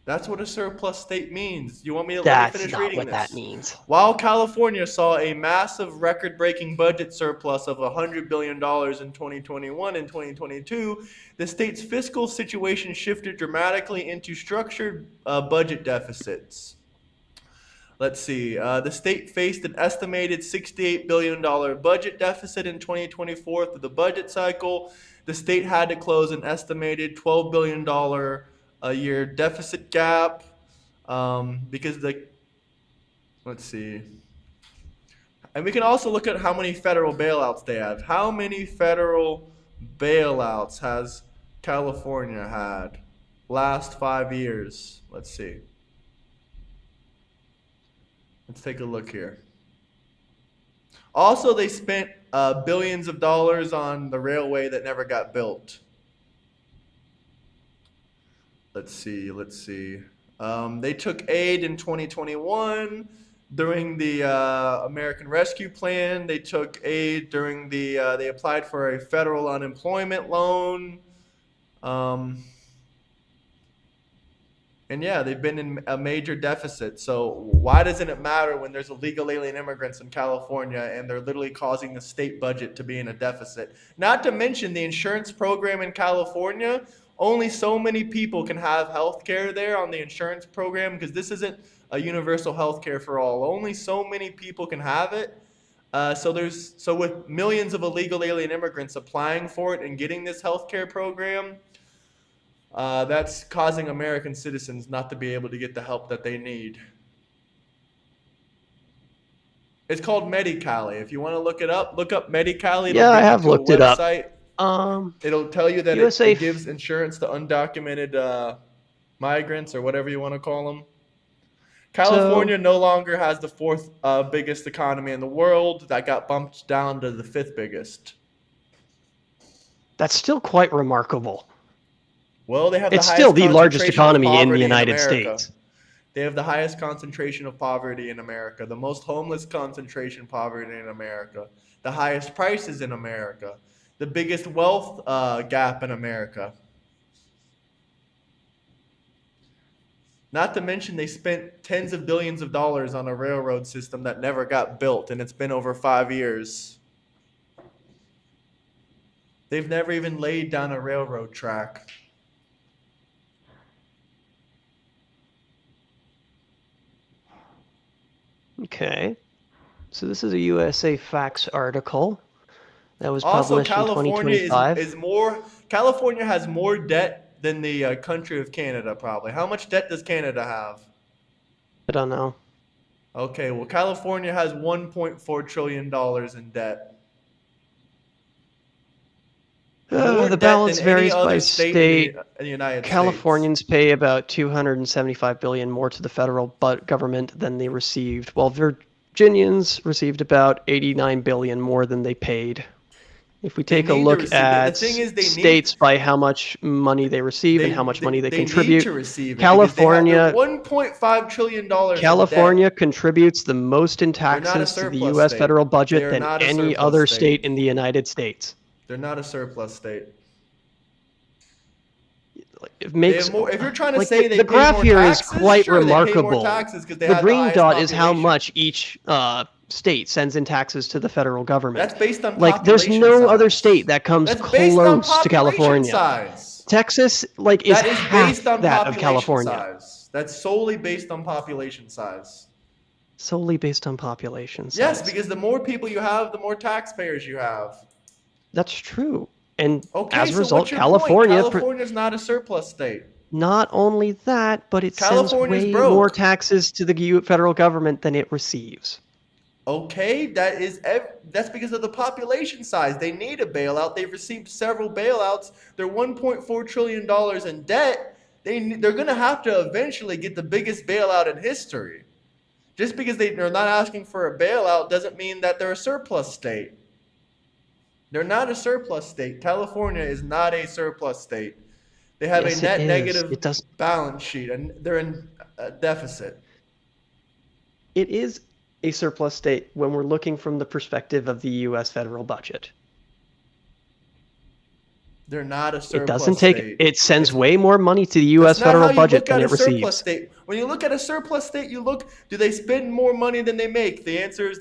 That's what a surplus state means. You want me to let me That's finish not reading what that this? means. While California saw a massive record-breaking budget surplus of $100 billion in 2021 and 2022, the state's fiscal situation shifted dramatically into structured budget deficits. Let's see. The state faced an estimated $68 billion budget deficit in 2024 through the budget cycle. The state had to close an estimated $12 billion a year deficit gap because let's see. And we can also look at how many federal bailouts they have. How many federal bailouts has California had last 5 years? Let's see. Let's take a look here. Also, they spent billions of dollars on the railway that never got built. Let's see. They took aid in 2021 during the American Rescue Plan. They took aid during they applied for a federal unemployment loan. And yeah, they've been in a major deficit. So why doesn't it matter when there's illegal alien immigrants in California and they're literally causing the state budget to be in a deficit? Not to mention the insurance program in California. Only so many people can have health care there on the insurance program because this isn't a universal health care for all. Only so many people can have it. So with millions of illegal alien immigrants applying for it and getting this healthcare program, that's causing American citizens not to be able to get the help that they need. It's called Medi-Cali. If you want to look up Medi-Cali. It'll Yeah, I bring you have to a looked it up. website. Um, It'll tell you that USA. it gives insurance to undocumented migrants or whatever you want to call them. So California no longer has the fourth biggest economy in the world. That got bumped down to the fifth biggest. that's still quite remarkable. Well, they have the It's still highest the largest concentration of economy in the poverty in United America. States. They have the highest concentration of poverty in America, the most homeless concentration poverty in America, the highest prices in America, the biggest wealth gap in America. Not to mention they spent tens of billions of dollars on a railroad system that never got built, and it's been over 5 years. They've never even laid down a railroad track. Okay. So this is a USA Facts article that was Also, published in California 2025. is more. California has more debt than the country of Canada. Probably. How much debt does Canada have? I don't know. Okay, well, California has $1.4 trillion in debt. More The debt than balance any varies by other state in state. the United States. Californians pay about 275 billion more to the federal government than they received, while Virginians received about 89 billion more than they paid. If we They take a need to look receive it. The at thing is, states by how much money they receive and how much money they they need contribute, to receive it because they're California $1.5 trillion in debt. California contributes the most in They're not a taxes to the surplus US state. federal They budget are than not a any surplus other state state. in the United States. They're not a surplus state. It They makes have more. If you're trying to like say they the pay graph more here is taxes, quite sure, they pay more remarkable. taxes because they The have the green highest dot is how population. much each state sends in taxes to the federal government. That's based on Like there's population no other size. state that comes That's based on close to population California. size. Texas like is That is based half on that of population California. size. That's solely based on population size. Solely based on population Yes, size. because the more people you have, the more taxpayers you have. That's true. And Okay, as a so result, what's your point? California California's not a surplus state. not only that, but it sends California's way more broke. taxes to the federal government than it receives. Okay, that's because of the population size. They need a bailout. They've received several bailouts. They're $1.4 trillion in debt. They're going to have to eventually get the biggest bailout in history. Just because they're not asking for a bailout doesn't mean that they're a surplus state. They're not a surplus state. California is not a surplus state. They have Yes, a net it is. negative It does. balance sheet, and they're in a deficit. It is a surplus state when we're looking from the perspective of the U.S. federal budget. They're not a It surplus doesn't take. state. It sends It's way more money to the That's U.S. not how federal you budget look than at a it surplus receives. state. When you look at a surplus state, you look, do they spend more money than they make? The answer is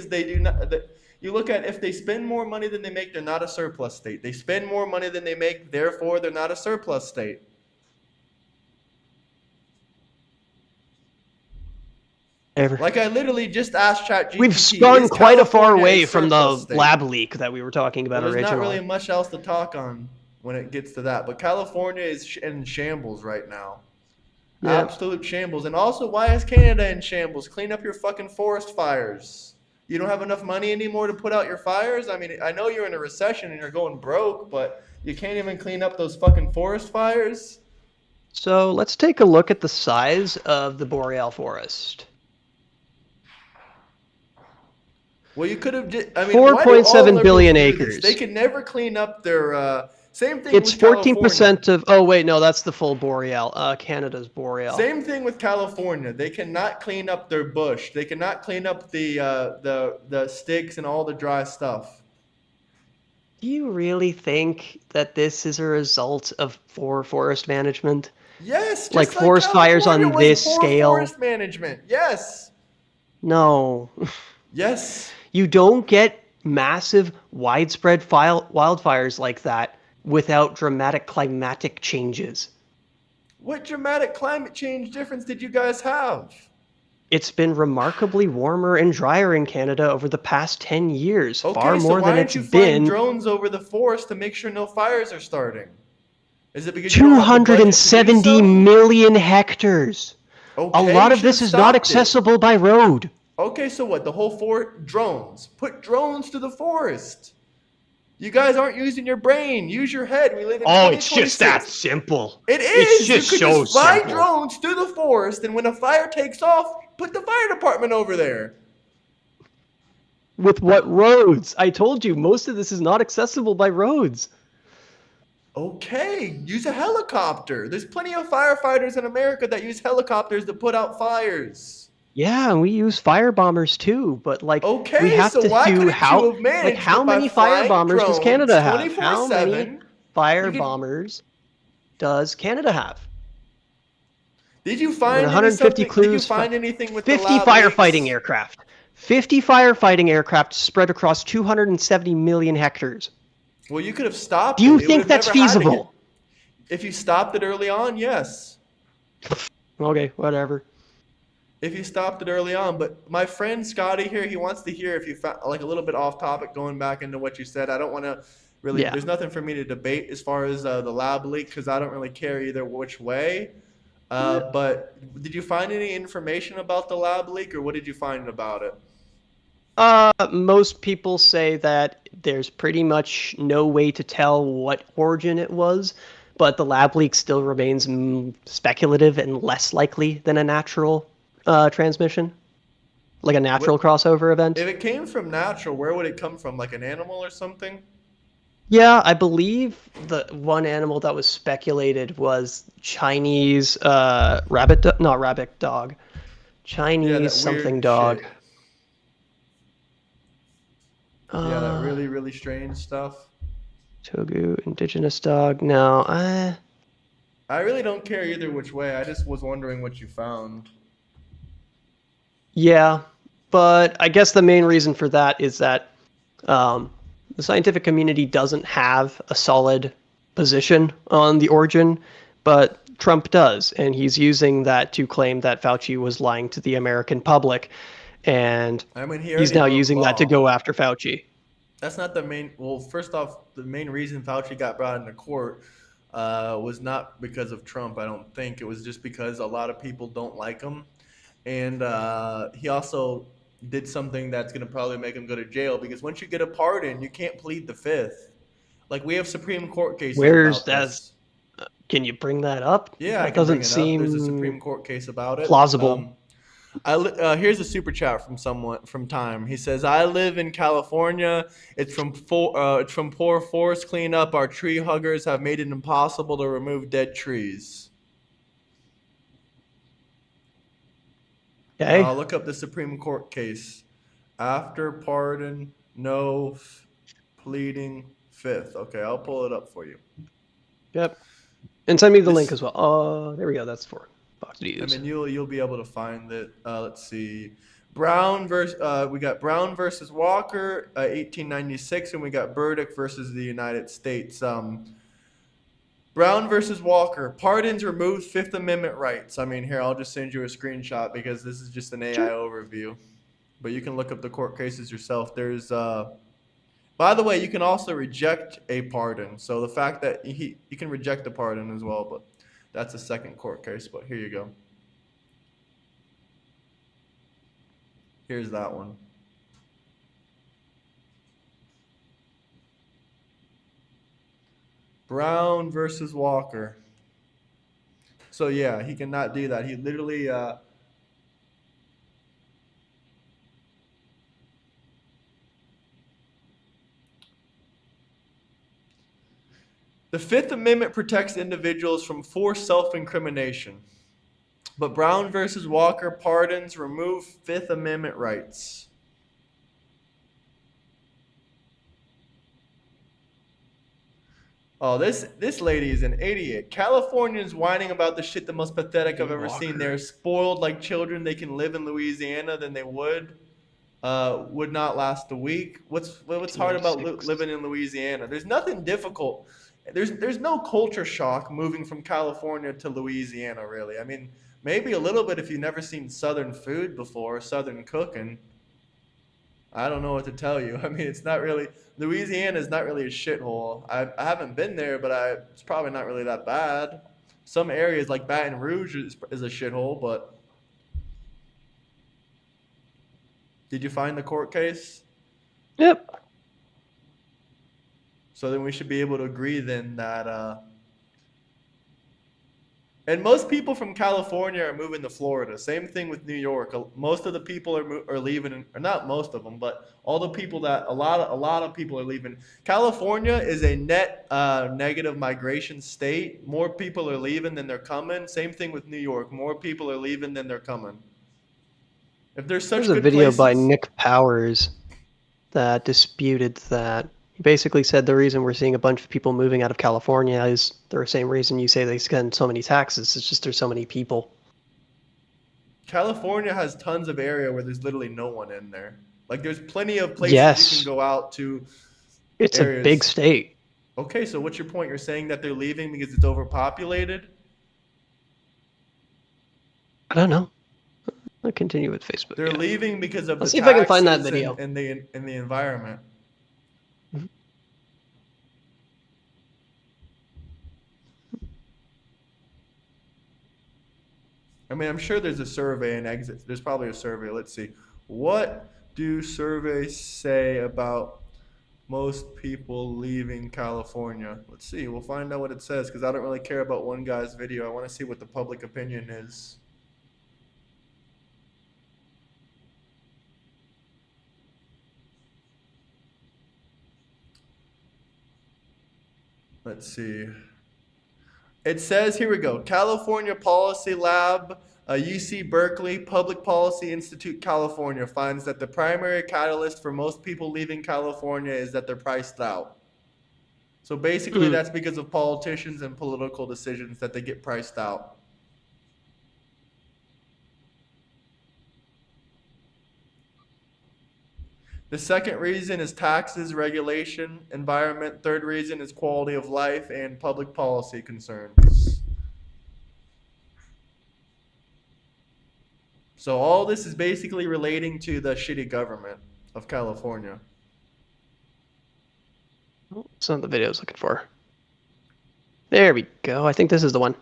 they do not. You look at if they spend more money than they make, they're not a surplus state. They spend more money than they make, therefore they're not a surplus state. Like I literally just asked ChatGPT, We've gone is quite a far California away a from surplus the state? lab leak that we were talking Well, about there's not really originally. much else to talk on when it gets to that. But California is in shambles right now. Yeah. Absolute shambles. And also, why is Canada in shambles? Clean up your fucking forest fires. You don't have enough money anymore to put out your fires? I mean, I know you're in a recession and you're going broke, but you can't even clean up those fucking forest fires? So let's take a look at the size of the boreal forest. Well, you could have just, I mean, 4.7 billion acres. They can never clean up their, same thing It's with California. 14% of. Oh wait, no, that's the full boreal. Canada's boreal. Same thing with California. They cannot clean up their bush. They cannot clean up the sticks and all the dry stuff. Do you really think that this is a result of poor forest management? Yes, Like just forest fires California on was this poor scale? forest management. Yes. No. Yes. You don't get massive, widespread wildfires like that without dramatic climatic changes. What dramatic climate change difference did you guys have? It's been remarkably warmer and drier in Canada over the past 10 years, far Okay, so more why than aren't it's you flying been. drones over the forest to make sure no fires are starting? Is it because you don't have the budget to do 270 so? million hectares. A Okay, lot you of should this have is not stopped it. accessible by road. Okay, so what? The whole drones. Put drones to the forest. You guys aren't using your brain. Use your head. We live in Oh, it's just that 2026. simple. It It's is. You just could so just fly simple. drones to the forest, and when a fire takes off, put the fire department over there. With what roads? I told you, most of this is not accessible by roads. Okay, use a helicopter. There's plenty of firefighters in America that use helicopters to put out fires. Yeah, and we use fire bombers too, but like we Okay, have so to why do couldn't you how have like managed how it by many fire flying bombers does drones Canada have? 24 How many 7? fire You could. bombers does Canada have? Did you With find 150 Did you crews, find anything with the 50 lab firefighting leaks? aircraft. 50 firefighting aircraft spread across 270 million hectares. Well, you could have Do stopped it. you It would think have that's never had to get. feasible? If you stopped it early on, yes. Okay, whatever. If you stopped it early on, but my friend Scotty here, he wants to hear if you found like a little bit off topic, going back into what you said. I don't want to really. Yeah. There's nothing for me to debate as far as the lab leak because I don't really care either which way. But did you find any information about the lab leak, or what did you find about it? Most people say that there's pretty much no way to tell what origin it was, but the lab leak still remains speculative and less likely than a natural transmission, like a natural What crossover if event. it came from natural? Where would it come from? Like an animal or something? Yeah, I believe the one animal that was speculated was Chinese not rabbit dog, Yeah, Chinese that something weird dog. shit. Yeah, that Uh, really, really strange stuff. Togu, indigenous dog. No, I really don't care either which way. I just was wondering what you found. yeah, but I guess the main reason for that is that um, the scientific community doesn't have a solid position on the origin, but Trump does, and he's using that to claim that Fauci was lying to the American public, and I mean, he he's already now broke using that to law. go after Fauci. That's not the main. Well, first off, the main reason Fauci got brought into court was not because of Trump. I don't think it was just because a lot of people don't like him, and he also did something that's going to probably make him go to jail because once you get a pardon, you can't plead the fifth. Like we have Supreme Court cases Where's about that? this. Can you bring that up? Yeah, I That can bring doesn't it up. There's a seem Supreme Court case about it. plausible. Here's a super chat from someone from Time. He says, "I live in California. It's from poor forest cleanup. Our tree huggers have made it impossible to remove dead trees." Now Okay. I'll look up the Supreme Court case. After pardon, no pleading fifth. Okay, I'll pull it up for you. Yep. And send me the link This as well. There we go. That's for Fox I News. mean, you'll be able to find it. Let's see. Brown versus we got Brown versus Walker, 1896, and we got Burdick versus the United States. Brown versus Walker. Pardons remove Fifth Amendment rights. I mean, here I'll just send you a screenshot because this is just an AI Sure. overview. But you can look up the court cases yourself. By the way, you can also reject a pardon. So the fact that you can reject a pardon as well, but that's a second court case. But here you go. Here's that one. Brown versus Walker. So yeah, he cannot do that. He literally the Fifth Amendment protects individuals from forced self-incrimination. But Brown versus Walker pardons remove Fifth Amendment rights. Oh, this lady is an idiot. Californians whining about the shit the most pathetic I've ever seen. Walker. They're spoiled like children. They can live in Louisiana than they would not last a week. What's hard about 1896. living in Louisiana? There's nothing difficult. There's no culture shock moving from California to Louisiana, really. I mean, Maybe a little bit if you've never seen Southern food before, Southern cooking. I don't know what to tell you. I mean, it's not really Louisiana is not really a shithole. I haven't been there, but it's probably not really that bad. Some areas like Baton Rouge is a shithole, but did you find the court case? Yep. So then we should be able to agree then that and most people from California are moving to Florida. Same thing with New York. Most of the people are leaving, or not most of them, but all the people that a lot of people are leaving. California is a net negative migration state. More people are leaving than they're coming. Same thing with New York. More people are leaving than they're coming. If there's There's such a good video by places, Nick Powers that disputed that. He basically said the reason we're seeing a bunch of people moving out of California is the same reason you say they spend so many taxes. It's just there's so many people. California has tons of area where there's literally no one in there. Like there's plenty of places you can Yes, go out to it's a big areas. state. Okay, so what's your point? You're saying that they're leaving because it's overpopulated? I don't know. I'll continue with Facebook. They're Yeah. leaving because of Let's the see if I can find that taxes video. and the environment. Mhm. I mean, I'm sure there's a survey and exit. There's probably a survey. Let's see. What do surveys say about most people leaving California? Let's see. We'll find out what it says because I don't really care about one guy's video. I want to see what the public opinion is. Let's see. It says, here we go, California Policy Lab, UC Berkeley, Public Policy Institute, California finds that the primary catalyst for most people leaving California is that they're priced out. So basically, Mm. that's because of politicians and political decisions that they get priced out. The second reason is taxes, regulation, environment. Third reason is quality of life and public policy concerns. So all this is basically relating to the shitty government of California. Oh, it's not the video I was looking for. There we go. I think this is the one.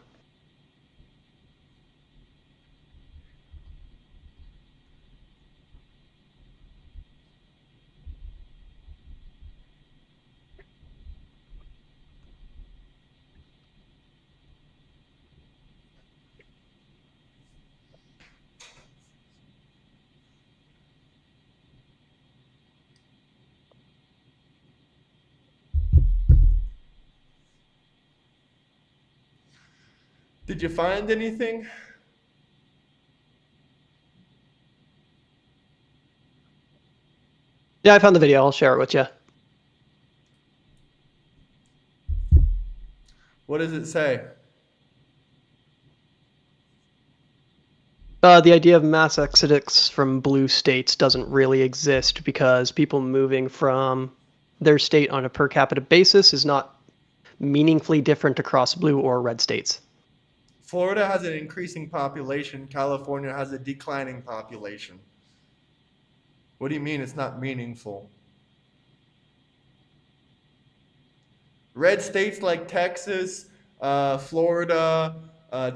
Did you find anything? Yeah, I found the video. I'll share it with you. What does it say? The idea of mass exodus from blue states doesn't really exist because people moving from their state on a per capita basis is not meaningfully different across blue or red states. Florida has an increasing population. California has a declining population. What do you mean it's not meaningful? Red states like Texas, Florida,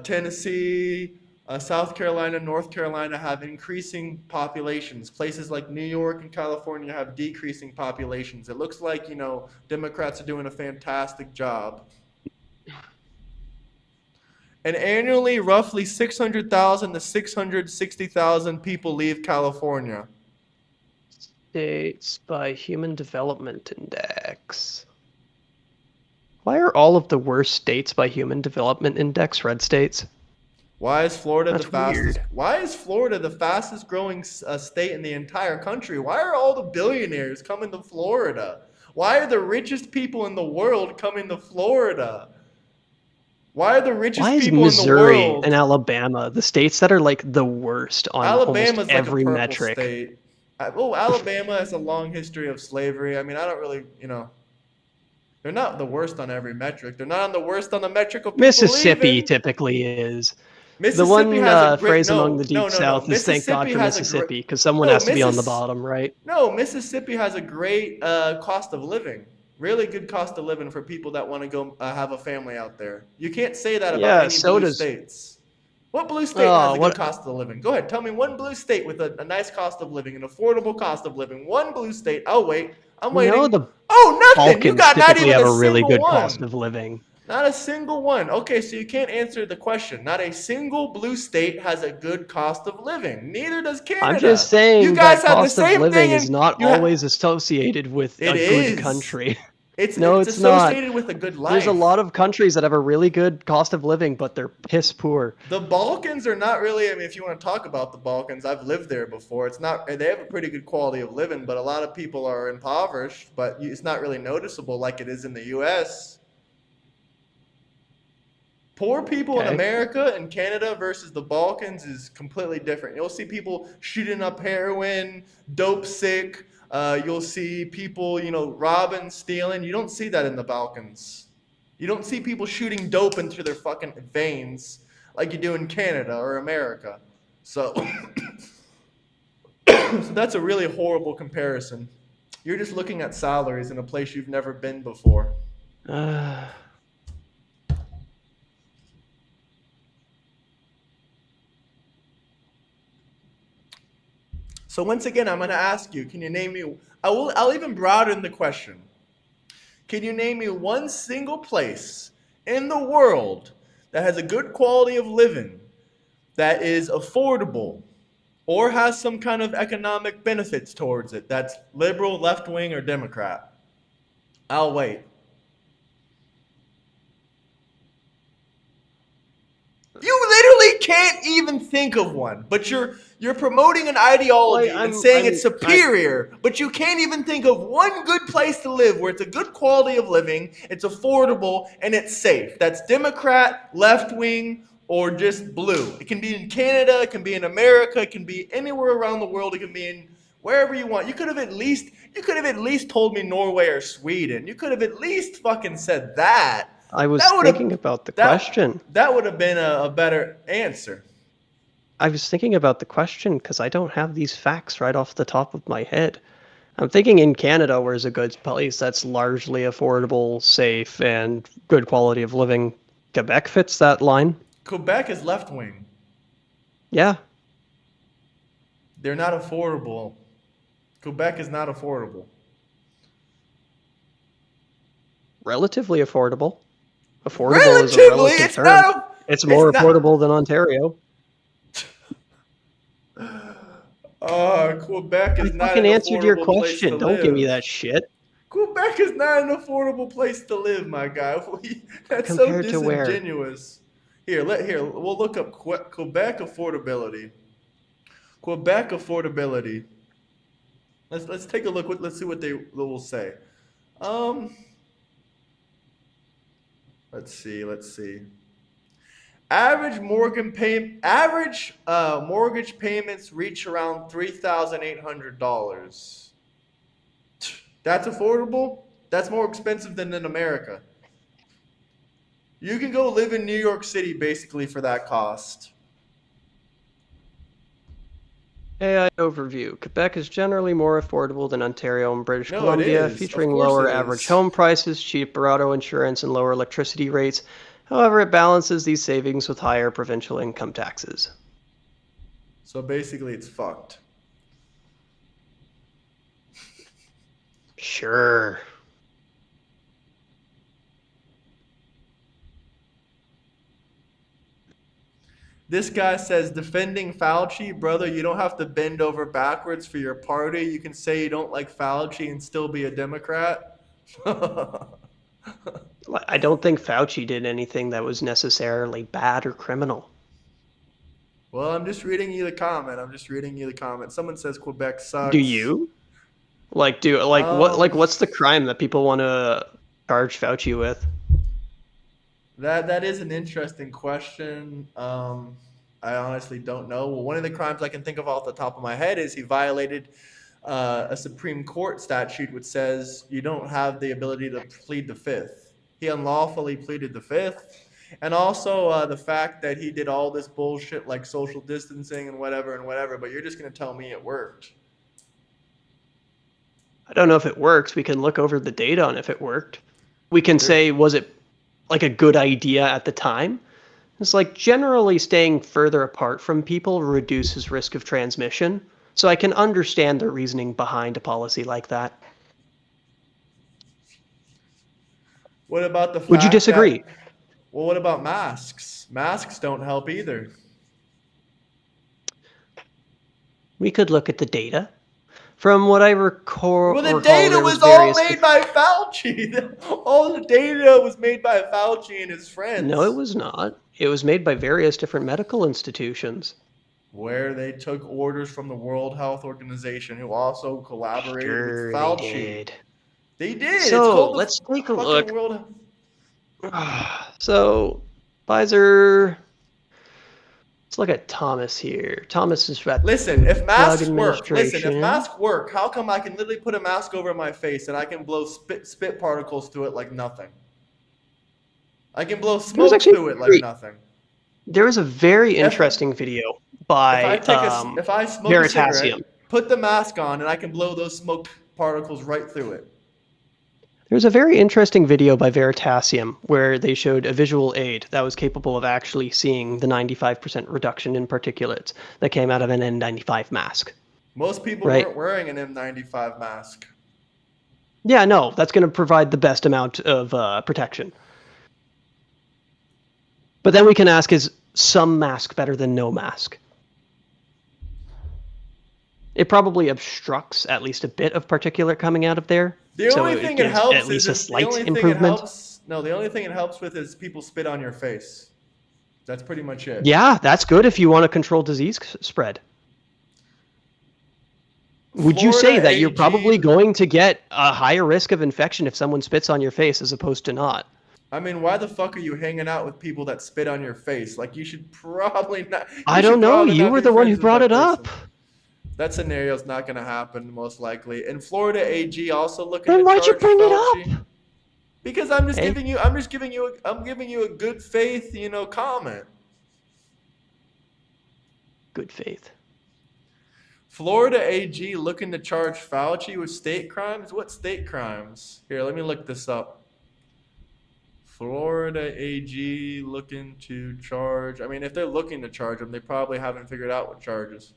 Tennessee, South Carolina, North Carolina have increasing populations. Places like New York and California have decreasing populations. It looks like, Democrats are doing a fantastic job. And annually, roughly 600,000 to 660,000 people leave California. States by Human Development Index. Why are all of the worst states by Human Development Index red states? Why is Florida the That's fastest? weird. Why is Florida the fastest growing state in the entire country? Why are all the billionaires coming to Florida? Why are the richest people in the world coming to Florida? Why are the Why richest is people in the Missouri and world? Alabama the states that are like the worst on almost Alabama's like a every purple metric? state. Well, Alabama has a long history of slavery. I mean, I don't really, they're not the worst on every metric. They're not on the worst on the metric of people Mississippi leaving. typically is. The Mississippi one has a great phrase among the no Deep no no. South is "Thank God Mississippi for has a great Mississippi," because someone no has to be on the Missis bottom, right? no Mississippi has a great cost of living. Really good cost of living for people that want to go have a family out there. You can't say that about Yeah, any so blue does. states. What blue state has Oh, a good what? cost of living? Go ahead, tell me one blue state with a nice cost of living, an affordable cost of living. One blue state. I'll wait. I'm You know, waiting. the Oh, nothing. You Balkans got not typically even have a a really single good cost one. of living. Not a single one. Okay, so you can't answer the question. Not a single blue state has a good cost of living. Neither does I'm just Canada. You saying guys that have the cost of same thing, living is and not you have. always associated with It a good is. country. It's No, it's it's not. associated with a good There's a life. lot of countries that have a really good cost of living, but they're piss poor. The Balkans are not really. I mean, if you want to talk about the Balkans, I've lived there before. It's not. They have a pretty good quality of living, but a lot of people are impoverished. But it's not really noticeable like it is in the U.S. Poor people in Okay. America and Canada versus the Balkans is completely different. You'll see people shooting up heroin, dope sick. You'll see people, robbing, stealing. You don't see that in the Balkans. You don't see people shooting dope into their fucking veins like you do in Canada or America. So, so that's a really horrible comparison. You're just looking at salaries in a place you've never been before. Uh, So once again, I'm going to ask you, can you name me, I'll even broaden the question. Can you name me one single place in the world that has a good quality of living, that is affordable, or has some kind of economic benefits towards it, that's liberal, left wing, or Democrat? I'll wait. You literally can't even think of one, but you're promoting an like ideology and saying it's I superior, but you can't even think of one good place to live where it's a good quality of living, it's affordable, and it's safe. That's Democrat, left wing, or just blue. It can be in Canada, it can be in America, it can be anywhere around the world, it can be in wherever you want. You could have at least told me Norway or Sweden. You could have at least fucking said that. I was That would have thinking about the that question. that would have been a better answer. I was thinking about the question because I don't have these facts right off the top of my head. I'm thinking in Canada, where's a good place that's largely affordable, safe, and good quality of living. Quebec fits that line. Quebec is left wing. Yeah, They're not affordable. Quebec is not affordable. relatively affordable. Affordable is a Relatively, relative it's term. not. It's It's more not. affordable than Ontario. Quebec I is not an fucking answered your affordable place to question. Don't give me live. that shit. Quebec is not an affordable place to live, my guy. That's so Compared to where? disingenuous. Here, we'll look up Quebec affordability. Quebec affordability. Let's take a look. Let's see what they will say. Um, let's see. Average mortgage payments reach around $3,800. That's affordable. That's more expensive than in America. You can go live in New York City basically for that cost. AI overview. Quebec is generally more affordable than Ontario and British No, it Columbia, is. Of featuring course lower it average is. home prices, cheaper auto insurance, and lower electricity rates. However, it balances these savings with higher provincial income taxes. So basically, it's fucked. Sure. This guy says defending Fauci, brother, you don't have to bend over backwards for your party. You can say you don't like Fauci and still be a Democrat. I don't think Fauci did anything that was necessarily bad or criminal. Well, I'm just reading you the comment. Someone says Quebec Do sucks. you? Um, what's the crime that people want to charge Fauci with? that is an interesting question. I honestly don't know. Well, one of the crimes I can think of off the top of my head is he violated a Supreme Court statute which says you don't have the ability to plead the fifth. He unlawfully pleaded the fifth, And also the fact that he did all this bullshit like social distancing and whatever, but you're just gonna tell me it worked. I don't know if it works. We can look over the data on if it worked. We can There, say, was it like a good idea at the time? It's like generally staying further apart from people reduces risk of transmission. So I can understand the reasoning behind a policy like that. what about the Would you fact disagree? that, well, what about masks? Masks don't help either. We could look at the data. From what I Well, the recall, data there was was all various made different. by Fauci. All the data was made by Fauci and his No, it friends, was not. It was made by various different medical institutions. where they took orders from the World Health Organization, who also collaborated with Sure, they Fauci. did. They did. It's So called the let's take a fucking look. World. So Pfizer. Let's look at Thomas here. Thomas is at the Listen, Food if and Drug masks work, listen, if Administration. masks work, how come I can literally put a mask over my face and I can blow spit particles through it like nothing? I can blow There was smoke actually through it like nothing. there was a very If interesting video if I by take a if I smoke a Veritasium. cigarette, put the mask on, and I can blow those smoke particles right through it. There's a very interesting video by Veritasium where they showed a visual aid that was capable of actually seeing the 95% reduction in particulates that came out of an N95 mask. Most people Right? weren't wearing an N95 mask. Yeah, no, that's going to provide the best amount of protection. But then we can ask, is some mask better than no mask? It probably obstructs at least a bit of particulate coming out of there. The So only it thing it gives at helps is least a if the slight only thing it improvement. helps. No, the only thing it helps with is people spit on your face. That's pretty much it. Yeah, that's good if you want to control disease spread. Would you say Florida that you're probably AG. going to get a higher risk of infection if someone spits on your face as opposed to not? I mean, why the fuck are you hanging out with people that spit on your face? Like, you should probably not. I You don't should know. probably You not were be the one who friends with brought that it up. person. That scenario is not going to happen, most likely. And Florida AG also looking Then to why'd you charge bring it Fauci up? because I'm just Hey, giving you. I'm just giving you. I'm giving you a good faith, comment. good faith. Florida AG looking to charge Fauci with state crimes. What state crimes? Here, let me look this up. Florida AG looking to charge. I mean, if they're looking to charge him, they probably haven't figured out what charges.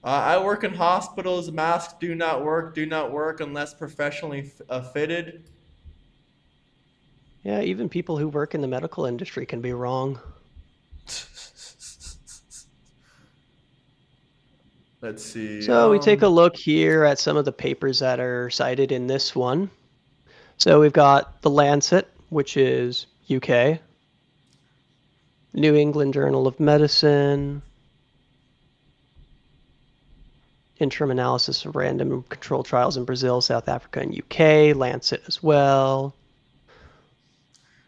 I work in hospitals. Masks do not work unless professionally fitted. Yeah, even people who work in the medical industry can be wrong. Let's see. So we take a look here at some of the papers that are cited in this one. So we've got the Lancet, which is UK, New England Journal of Medicine, interim analysis of random controlled trials in Brazil, South Africa, and UK, Lancet as well.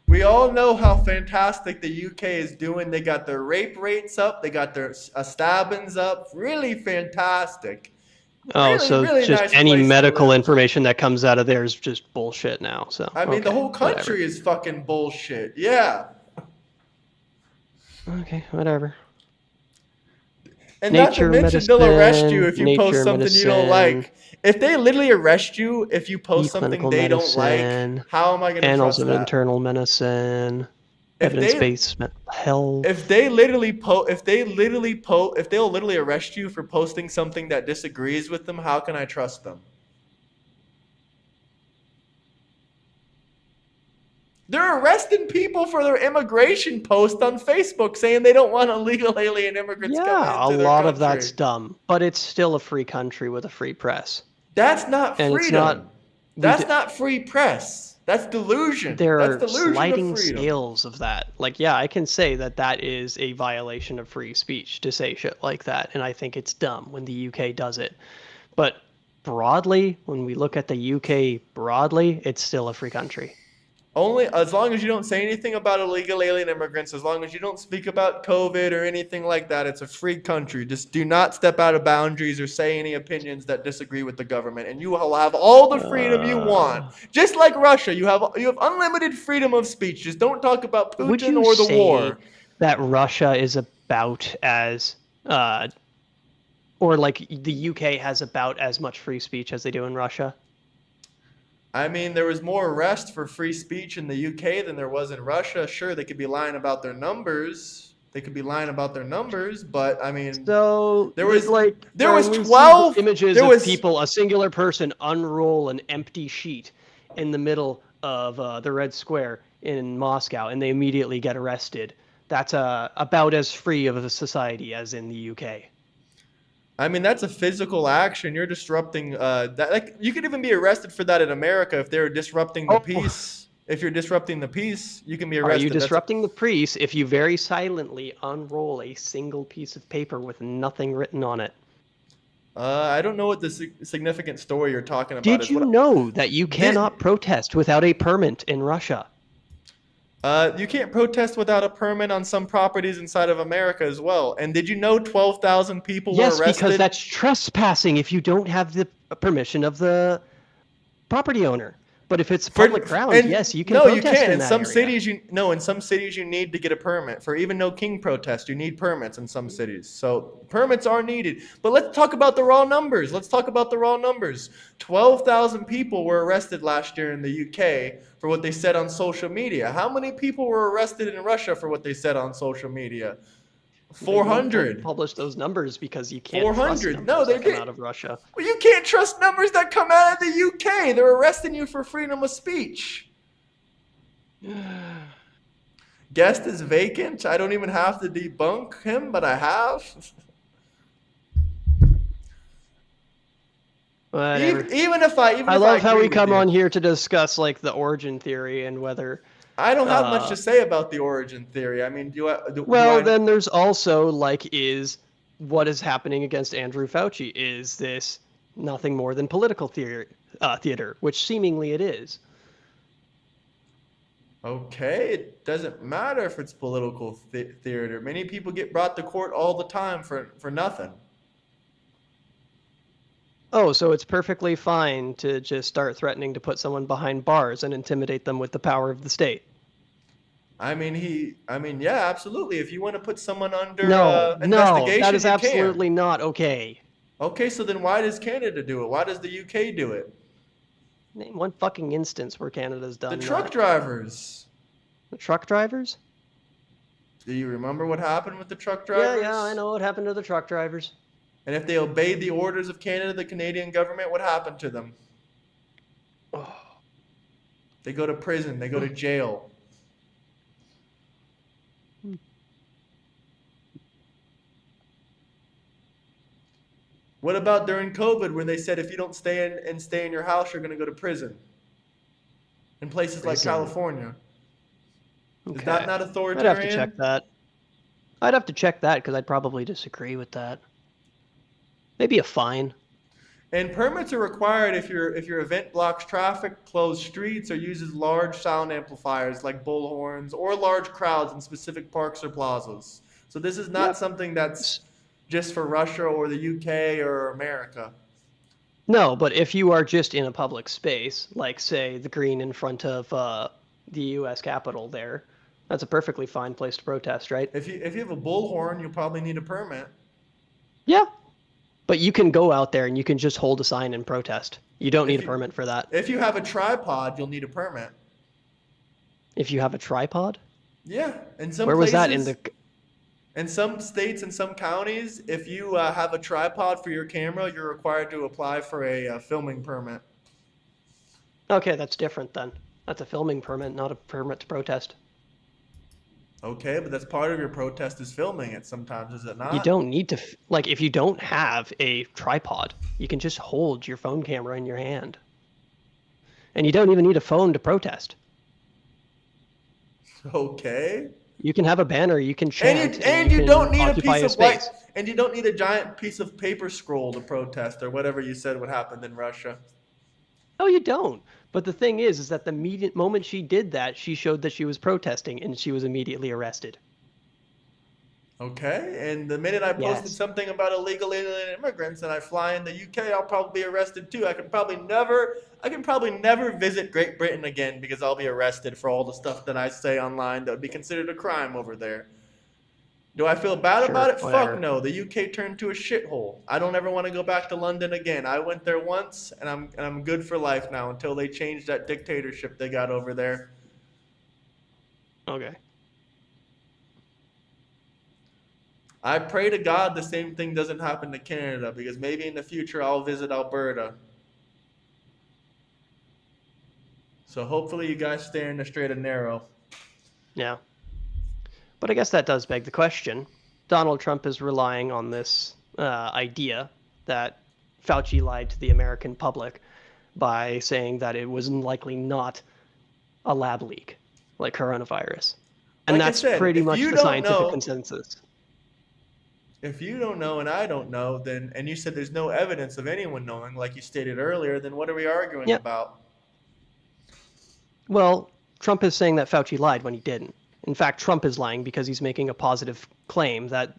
We all know how fantastic the UK is doing. They got their rape rates up. They got their stabbings up. Really fantastic. Oh, Really, so really just nice any place to medical live. information that comes out of there is just bullshit now. So I mean, the okay, whole country whatever. is fucking bullshit. Yeah. Okay, whatever. And not to Nature mention, they'll arrest you medicine, if you post nature something you don't medicine, like. If they literally arrest you if you post something e-clinical they don't like, medicine, how am I going to annals trust of that? internal medicine, If they evidence-based mental health. if they literally if they'll literally arrest you for posting something that disagrees with them, how can I trust them? They're arresting people for their immigration post on Facebook saying they don't want illegal alien immigrants coming Yeah, a into their lot of that's country. dumb, but it's still a free country with a free press. That's not And it's not, freedom. That's not free press. That's delusion. there That's are delusion of sliding freedom. scales of that. Like, yeah, I can say that that is a violation of free speech to say shit like that, and I think it's dumb when the UK does it. But broadly, when we look at the UK broadly, it's still a free country. Only as long as you don't say anything about illegal alien immigrants, as long as you don't speak about COVID or anything like that, it's a free country. Just do not step out of boundaries or say any opinions that disagree with the government, and you will have all the freedom you want. Uh, Just like Russia, you have unlimited freedom of speech. Just don't talk about would Putin you or the say war. that Russia is about as, uh, or like the UK has about as much free speech as they do in Russia? I mean, there was more arrest for free speech in the UK than there was in Russia. Sure, they could be lying about their numbers. They could be lying about their numbers, but I mean, So, there was like, there was when we see 12 images there of was people, a singular person unroll an empty sheet in the middle of the Red Square in Moscow, and they immediately get arrested, that's about as free of a society as in the UK. I mean, that's a physical action. You're disrupting that. Like, you could even be arrested for that in America if they're disrupting the Oh, peace. If you're disrupting the peace, you can be are you arrested. That's disrupting the priest if you very silently unroll a single piece of paper with nothing written on it? I don't know what the significant story you're talking about Did is. you What know that you cannot did protest without a permit in Russia? you can't protest without a permit on some properties inside of America as well. And did you know 12,000 people were Yes, because arrested? that's trespassing if you don't have the permission of the property owner. But if it's For public ground, and yes, you can no, you protest can't. in In that some area. cities, you no. In some cities, you need to get a permit for even no king protest. You need permits in some cities, so permits are needed. But let's talk about the raw numbers. Let's talk about the raw numbers. 12,000 people were arrested last year in the UK for what they said on social media. How many people were arrested in Russia for what they said on social media? They won't 400. publish those numbers because you can't trust 400. No, numbers they that come did. out of Russia. Well, you can't trust numbers that come out of the UK. They're arresting you for freedom of speech. Guest is vacant. I don't even have to debunk him, but I have. Whatever. Even I if I love how agree we with come you, on here to discuss like the origin theory and whether I don't have much uh to say about the origin theory. I mean, do well I? then there's also like is what is happening against Andrew Fauci, is this nothing more than political theater, which seemingly it is. Okay, it doesn't matter if it's political theater. Many people get brought to court all the time for nothing. Oh, so it's perfectly fine to just start threatening to put someone behind bars and intimidate them with the power of the state. I mean, yeah, absolutely. If you want to put someone under No, no, that investigation, is you can. absolutely not okay. Okay, so then why does Canada do it? Why does the UK do it? Name one fucking instance where Canada's The done truck that. drivers. The truck drivers? Do you remember what happened with the truck Yeah, I drivers? know what happened to the truck drivers. And if they obeyed the orders of Canada, the Canadian government, what happened to them? Oh. They go to prison, they go to jail. What about during COVID when they said if you don't stay in your house, you're going to go to prison? In places like Prison. California. Is that Okay. not I'd have to authoritarian? check that. I'd have to check that because I'd probably disagree with that. Maybe a fine. And permits are required if your event blocks traffic, closes streets, or uses large sound amplifiers like bullhorns or large crowds in specific parks or plazas. So this is not Yep. something that's just for Russia or the UK or America. No, but if you are just in a public space, like say the green in front of the U.S. Capitol there, that's a perfectly fine place to protest, right? If you have a bullhorn, you'll probably need a permit. Yeah, but you can go out there and you can just hold a sign and protest. You don't need If a you permit for that. if you have a tripod, you'll need a permit. If you have a tripod, Yeah, in some where was that in places, the? in some states, and some counties, if you have a tripod for your camera, you're required to apply for a filming permit. Okay, that's different then. That's a filming permit, not a permit to protest. Okay, but that's part of your protest is filming it sometimes, is it You not? don't need to like if you don't have a tripod, you can just hold your phone camera in your hand. And you don't even need a phone to protest. Okay. You can have a banner, you can And chant, and and you you don't can need a occupy piece a of white space. and you don't need a giant piece of paper scroll to protest or whatever you said would happen in Russia. No, you don't. But the thing is that the moment she did that, she showed that she was protesting, and she was immediately arrested. Okay, and the minute I posted Yes, something about illegal alien immigrants and I fly in the UK, I'll probably be arrested too. I can probably never visit Great Britain again because I'll be arrested for all the stuff that I say online that would be considered a crime over there. Do I feel bad about sure, it? Fuck whatever. no. The UK turned to a shithole. I don't ever want to go back to London again. I went there once, and I'm good for life now until they change that dictatorship they got over there. Okay. I pray to God the same thing doesn't happen to Canada because maybe in the future I'll visit Alberta. So hopefully you guys stay in the straight and narrow. Yeah. But I guess that does beg the question. Donald Trump is relying on this idea that Fauci lied to the American public by saying that it was likely not a lab leak, like coronavirus. And Like I that's said, pretty much the scientific consensus. if you don't know and I don't know, then and you said there's no evidence of anyone knowing, like you stated earlier, then what are we arguing Yep. about? Well, Trump is saying that Fauci lied when he didn't. In fact, Trump is lying because he's making a positive claim that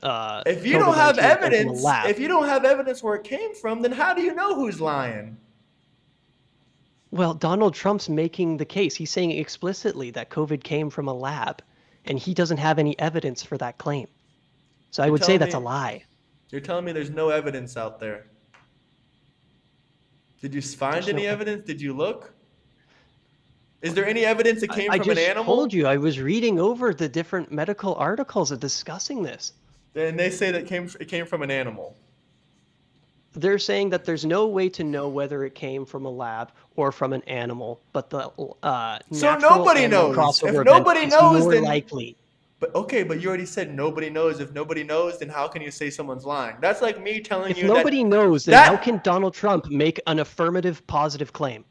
If you don't have COVID-19 came from a evidence, lab. if you don't have evidence where it came from, then how do you know who's lying? Well, Donald Trump's making the case. He's saying explicitly that COVID came from a lab, and he doesn't have any evidence for that claim. So I You're would say telling that's a me lie. you're telling me there's no evidence out there. Did you find There's no any evidence. evidence? Did you look? Is there any evidence it came I from an just told animal? you I was reading over the different medical articles discussing this. Then they say that it came from an animal. They're saying that there's no way to know whether it came from a lab or from an animal, but the So natural nobody animal knows. If crossover event nobody is knows, more then likely. but okay, but you already said nobody knows. If nobody knows, then how can you say someone's lying? That's like me telling If you that nobody knows, then how that can Donald Trump make an affirmative positive claim?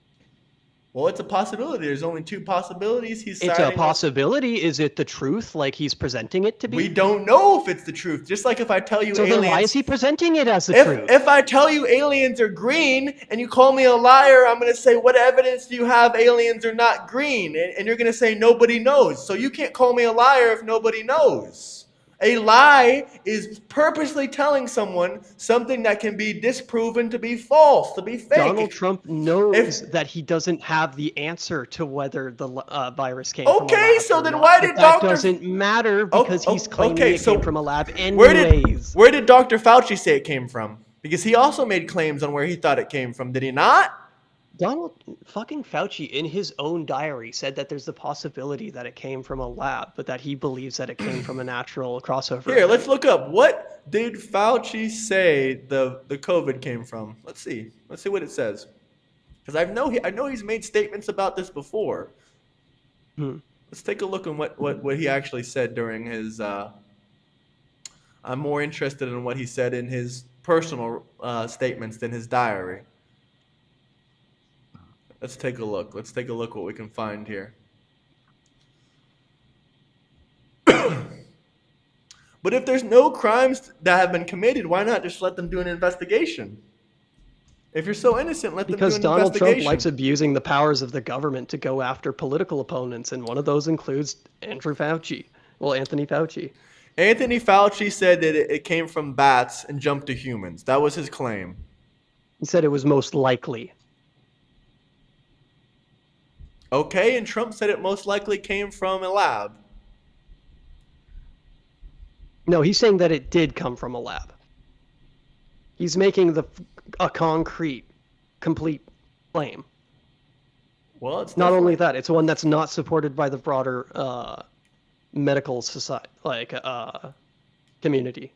well, it's a possibility. There's only two possibilities. He's It's a citing what's possibility. Is it the truth like he's presenting it to we be? don't know if it's the truth. Just like if I tell you So then why is aliens he presenting it as the if truth? if I tell you aliens are green and you call me a liar, I'm gonna say, what evidence do you have aliens are not green? And you're gonna say nobody knows. So you can't call me a liar if nobody knows. A lie is purposely telling someone something that can be disproven to be false, to be fake. Donald Trump knows If that he doesn't have the answer to whether the virus came from a okay, lab so or then not, why but did that Doctor doesn't matter oh, because he's oh, claiming okay, it came from so a lab anyways. where did Dr. Fauci say it came from? Because he also made claims on where he thought it came from, did he not? Donald fucking Fauci, in his own diary, said that there's the possibility that it came from a lab, but that he believes that it came from a natural crossover Here, let's event. look up what did Fauci say the COVID came from. Let's see. Let's see what it says. Because I know he's made statements about this before. Hmm. Let's take a look at what he actually said during his. I'm more interested in what he said in his personal statements than his diary. Let's take a look. Let's take a look what we can find here. But if there's no crimes that have been committed, why not just let them do an investigation? If you're so innocent, let them do Because an Donald Trump likes investigation. abusing the powers of the government to go after political opponents, and one of those includes Andrew Fauci. Well, Anthony Fauci. Anthony Fauci said that it came from bats and jumped to humans. That was his claim. He said it was most likely. Okay, and Trump said it most likely came from a lab. No, he's saying that it did come from a lab. He's making a concrete, complete claim. Well, it's Not only definitely. that, it's one that's not supported by the broader medical society, community.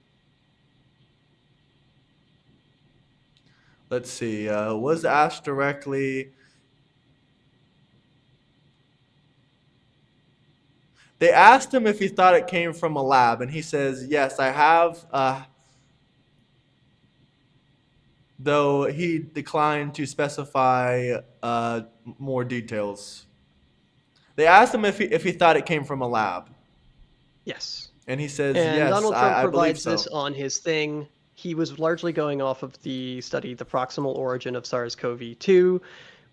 Let's see. Was asked directly. They asked him if he thought it came from a lab, and he says, "Yes, I have." Though he declined to specify more details. They asked him if he thought it came from a lab, Yes. and he says, And "Yes, Donald Trump I believe provides this so." on his thing. He was largely going off of the study, The Proximal Origin of SARS-CoV-2,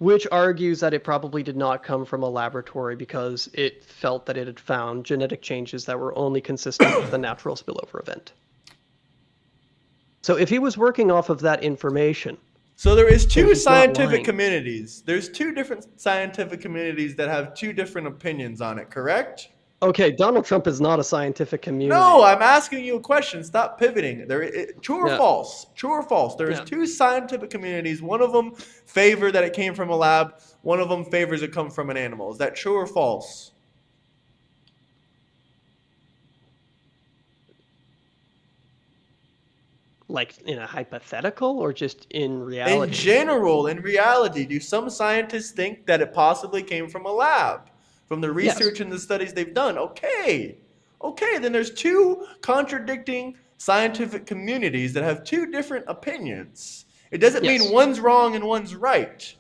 which argues that it probably did not come from a laboratory because it felt that it had found genetic changes that were only consistent with a natural spillover event. So if he was working off of that information, So there is then two he's not scientific lying. communities. There's two different scientific communities that have two different opinions on it, correct? Okay, Donald Trump is not a scientific community. No, I'm asking you a question. Stop pivoting. True or Yeah. false? True or false? There is Yeah. two scientific communities. One of them favor that it came from a lab. One of them favors it come from an animal. Is that true or false? Like in a hypothetical or just in reality? In general, in reality, do some scientists think that it possibly came from a lab? From the research Yes. and the studies they've done? Okay. Okay, then there's two contradicting scientific communities that have two different opinions. It doesn't Yes. mean one's wrong and one's right.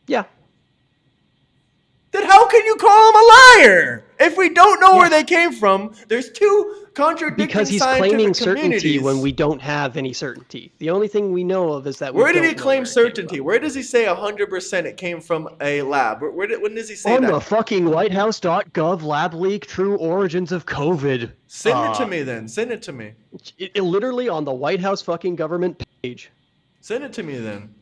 Yeah. Then how can you call him a liar? If we don't know where they came from, there's two contradicting Because he's scientific claiming certainty communities. when we don't have any certainty. The only thing we know of is that Where did he don't know claim where it came certainty? from. Where does he say 100% it came from a lab? When does he say On that? the fucking WhiteHouse.gov lab leak, true origins of COVID. Send it to me then. Send it to me. It literally on the White House fucking government page. Send it to me then.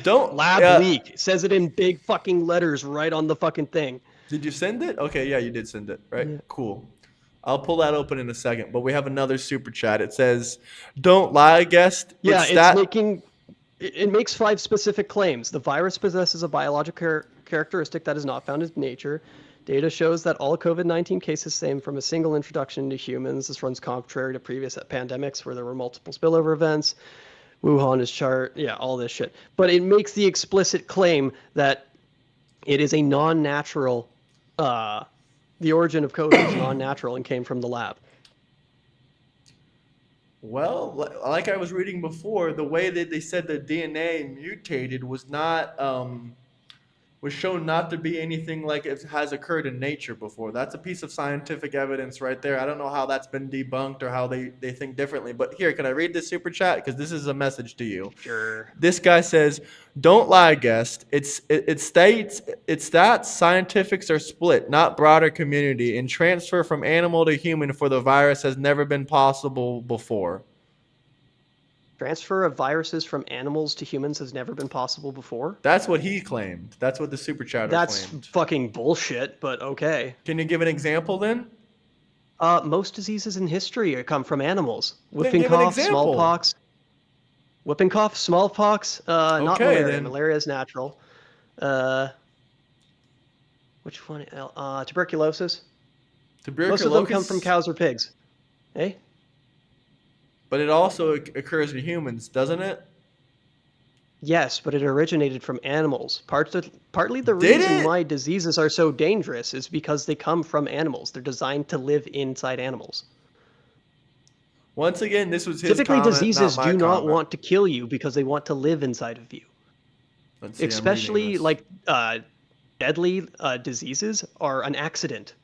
Don't Lab leak. It says it in big fucking letters right on the fucking thing. Did you send it? Okay, yeah, you did send it, right? Yeah. Cool. I'll pull that open in a second, but we have another super chat. It says, "Don't lie, guest." Yeah, that making it makes 5 specific claims. The virus possesses a biological characteristic that is not found in nature. Data shows that all COVID-19 cases stem from a single introduction to humans. This runs contrary to previous pandemics where there were multiple spillover events. Wuhan is all this shit. But it makes the explicit claim that it is a non-natural, the origin of COVID is non-natural and came from the lab. Well, like I was reading before, the way that they said the DNA mutated was not was shown not to be anything like it has occurred in nature before. That's a piece of scientific evidence right there. I don't know how that's been debunked or how they think differently. But here, can I read this super chat? Because this is a message to you. Sure. This guy says, "Don't lie, guest. It states that scientifics are split, not broader community, and transfer from animal to human for the virus has never been possible before." Transfer of viruses from animals to humans has never been possible before. That's what he claimed. That's what the super chatter That's claimed. fucking bullshit, but okay. Can you give an example then? Most diseases in history come from animals. Then Whooping give an cough, example. smallpox. Whooping cough, smallpox. Not Okay, malaria. then. Malaria is natural. Which one? Tuberculosis. Tuberculosis. Most of them come from cows or pigs. Eh? But it also occurs in humans, doesn't it? Yes, but it originated from animals. Partly the Did reason it? why diseases are so dangerous is because they come from animals. They're designed to live inside animals. Once again, this was his Typically, comment, diseases not my do not comment. want to kill you because they want to live inside of you. Let's see, I'm Especially reading this. like deadly diseases are an accident.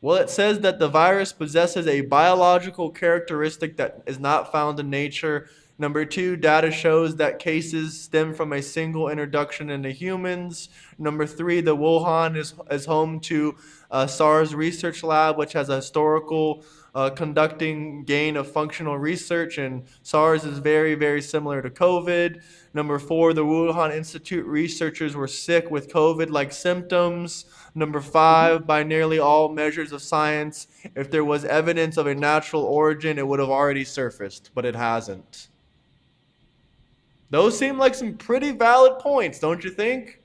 Well, it says that the virus possesses a biological characteristic that is not found in nature. Number 2, data shows that cases stem from a single introduction into humans. Number 3, the Wuhan is home to SARS research lab, which has a historical conducting gain of functional research, and SARS is very, very similar to COVID. Number 4, the Wuhan Institute researchers were sick with COVID-like symptoms. Number 5, by nearly all measures of science, if there was evidence of a natural origin, it would have already surfaced, but it hasn't. Those seem like some pretty valid points, don't you think?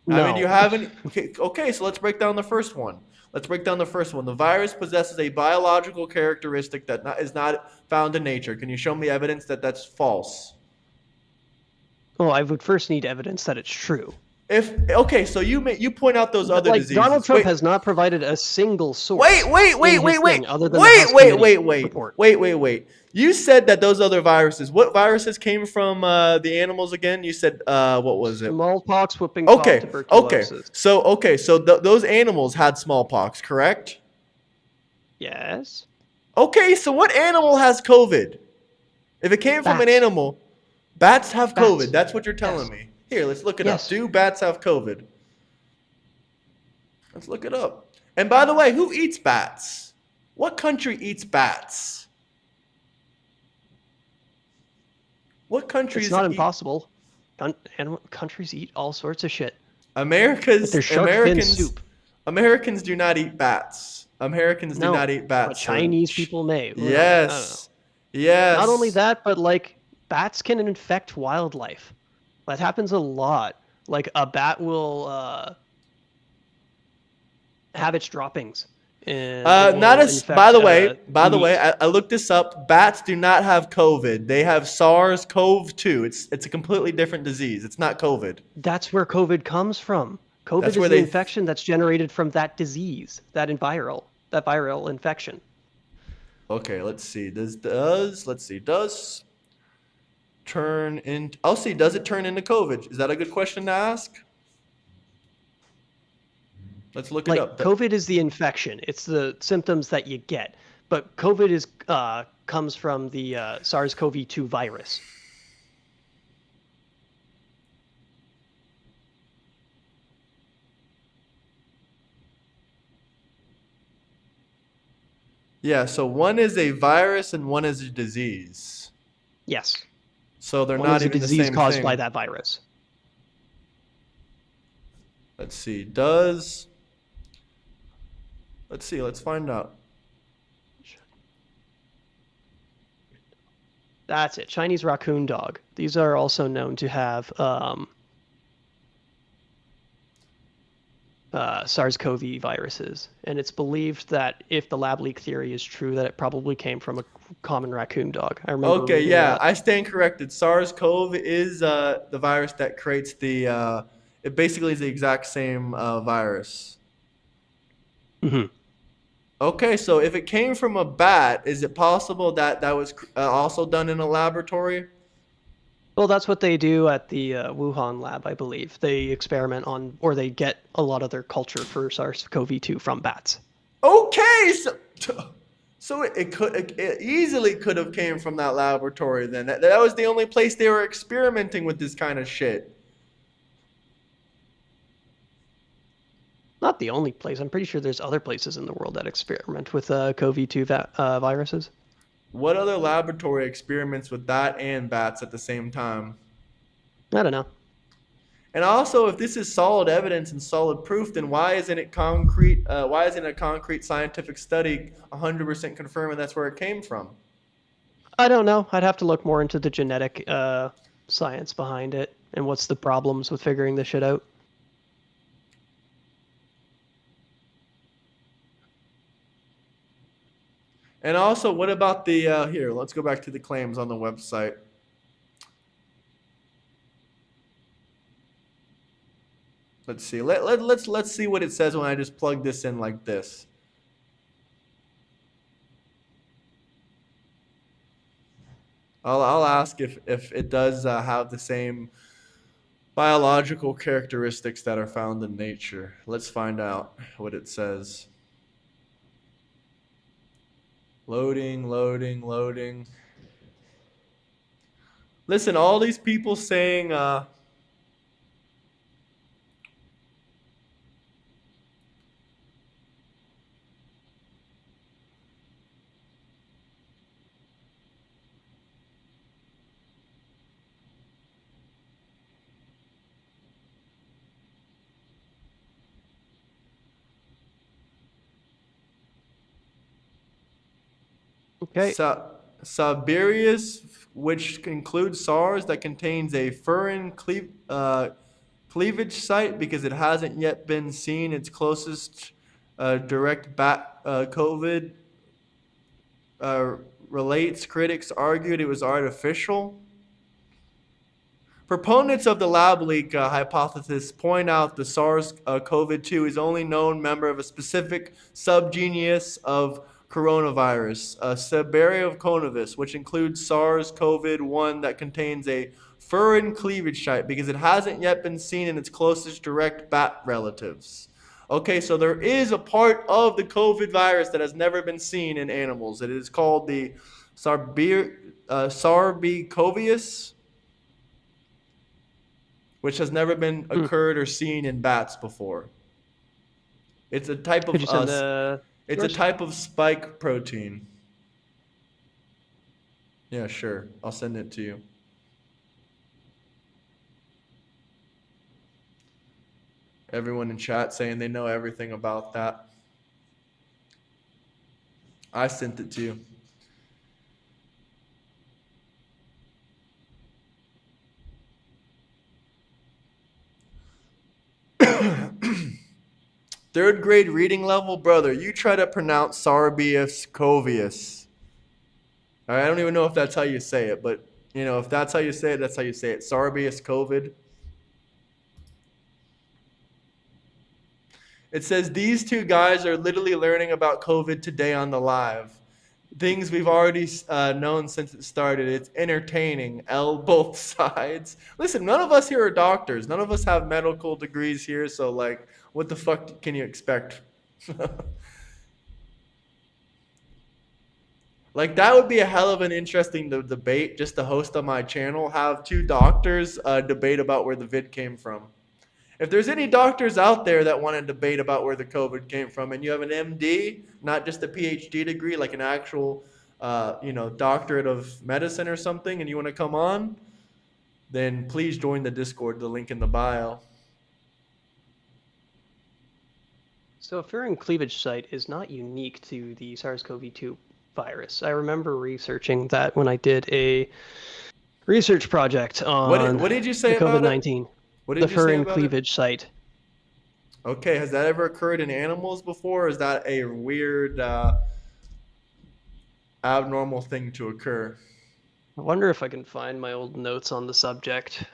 No. I mean, you haven't. Okay, so let's break down the first one. The virus possesses a biological characteristic that is not found in nature. Can you show me evidence that that's false? Oh, I would first need evidence that it's true. So you point out those other diseases. Donald Trump has not provided a single source. Wait. Other than the House Committee report. Wait. You said that those other viruses. What viruses came from the animals again? You said what was it? Smallpox, whooping cough, tuberculosis. So those animals had smallpox, correct? Yes. Okay, so what animal has COVID? If it came from an Bats. animal, Bats have COVID. Bats. That's what you're telling Yes. me. Here, let's look it up. Yes. Do bats have COVID? Let's look it up. And by the way, who eats bats? What country eats bats? What It's countries not eat impossible. Countries eat all sorts of shit. Like America's there's shark fin Americans soup. Americans do not eat bats. Americans do not No, eat but bats. So Chinese people may. Who knows? I don't know. yes. Not only Yes. that, but like bats can infect wildlife. That happens a lot. Like a bat will have its droppings, and it Not will as. By infect the way, by the way, meat. I looked this up. Bats do not have COVID. They have SARS-CoV-2. It's a completely different disease. It's not COVID. That's where COVID comes from. COVID That's is where the they. infection that's generated from that disease, that viral infection. Okay, let's see. Let's see. Does turn in? I'll see. Does it turn into COVID? Is that a good question to ask? Let's look it Like up. COVID is the infection; it's the symptoms that you get. But COVID is comes from the SARS-CoV-2 virus. Yeah. So one is a virus and one is a disease. Yes, So they're one not is a even the disease same caused by thing. that virus. Let's see. Does. Let's see. Let's find out. That's it. Chinese raccoon dog. These are also known to have SARS-CoV viruses, and it's believed that if the lab leak theory is true, that it probably came from a common raccoon dog. I remember Okay, reading yeah, that. I stand corrected. SARS-CoV is the virus that creates the. It basically is the exact same virus. Hmm. Okay, so if it came from a bat, is it possible that that was also done in a laboratory? Well, that's what they do at the Wuhan lab, I believe. They experiment on, or they get a lot of their culture for SARS-CoV-2 from bats. Okay, so it easily could have came from that laboratory. Then that was the only place they were experimenting with this kind of shit. Not the only place. I'm pretty sure there's other places in the world that experiment with CoV-2 viruses. What other laboratory experiments with that and bats at the same time? I don't know. And also, if this is solid evidence and solid proof, then why isn't it concrete? Why isn't a concrete scientific study 100% confirming that's where it came from? I don't know. I'd have to look more into the genetic science behind it and what's the problems with figuring this shit out. And also, what about the here? Let's go back to the claims on the website. Let's see. Let's see what it says when I just plug this in like this. I'll ask if it does have the same biological characteristics that are found in nature. Let's find out what it says. Loading, loading, loading. Listen, all these people saying Okay. Siberius, which includes SARS, that contains a furin cleavage site because it hasn't yet been seen. Its closest direct bat COVID uh, relates. Critics argued it was artificial. Proponents of the lab leak hypothesis point out the SARS-CoV-2 is only known member of a specific subgenus of coronavirus, Siberiovconavirus, which includes SARS-CoV-1 that contains a furin cleavage site because it hasn't yet been seen in its closest direct bat relatives. Okay, so there is a part of the COVID virus that has never been seen in animals. It is called the Sarbecovius. which has never been Hmm. occurred or seen in bats before. It's a type Could of you send yours? spike protein. Yeah, sure. I'll send it to you. Everyone in chat saying they know everything about that. I sent it to you. Third grade reading level, brother. You try to pronounce Sarbius Covius. I don't even know if that's how you say it, but if that's how you say it, that's how you say it. Sarbius COVID. It says these two guys are literally learning about COVID today on the live. Things we've already known since it started. It's entertaining. L both sides. Listen, none of us here are doctors. None of us have medical degrees here. So like, what the fuck can you expect? Like that would be a hell of an interesting debate just to host on my channel. Have two doctors debate about where the vid came from. If there's any doctors out there that want to debate about where the COVID came from, and you have an MD, not just a PhD degree, like an actual, doctorate of medicine or something, and you want to come on, then please join the Discord. The link in the bio. So a furin cleavage site is not unique to the SARS-CoV-2 virus. I remember researching that when I did a research project on What did you say the about it? COVID-19. What The did you say furin about it? cleavage site. Okay, has that ever occurred in animals before? Or is that a weird, abnormal thing to occur? I wonder if I can find my old notes on the subject.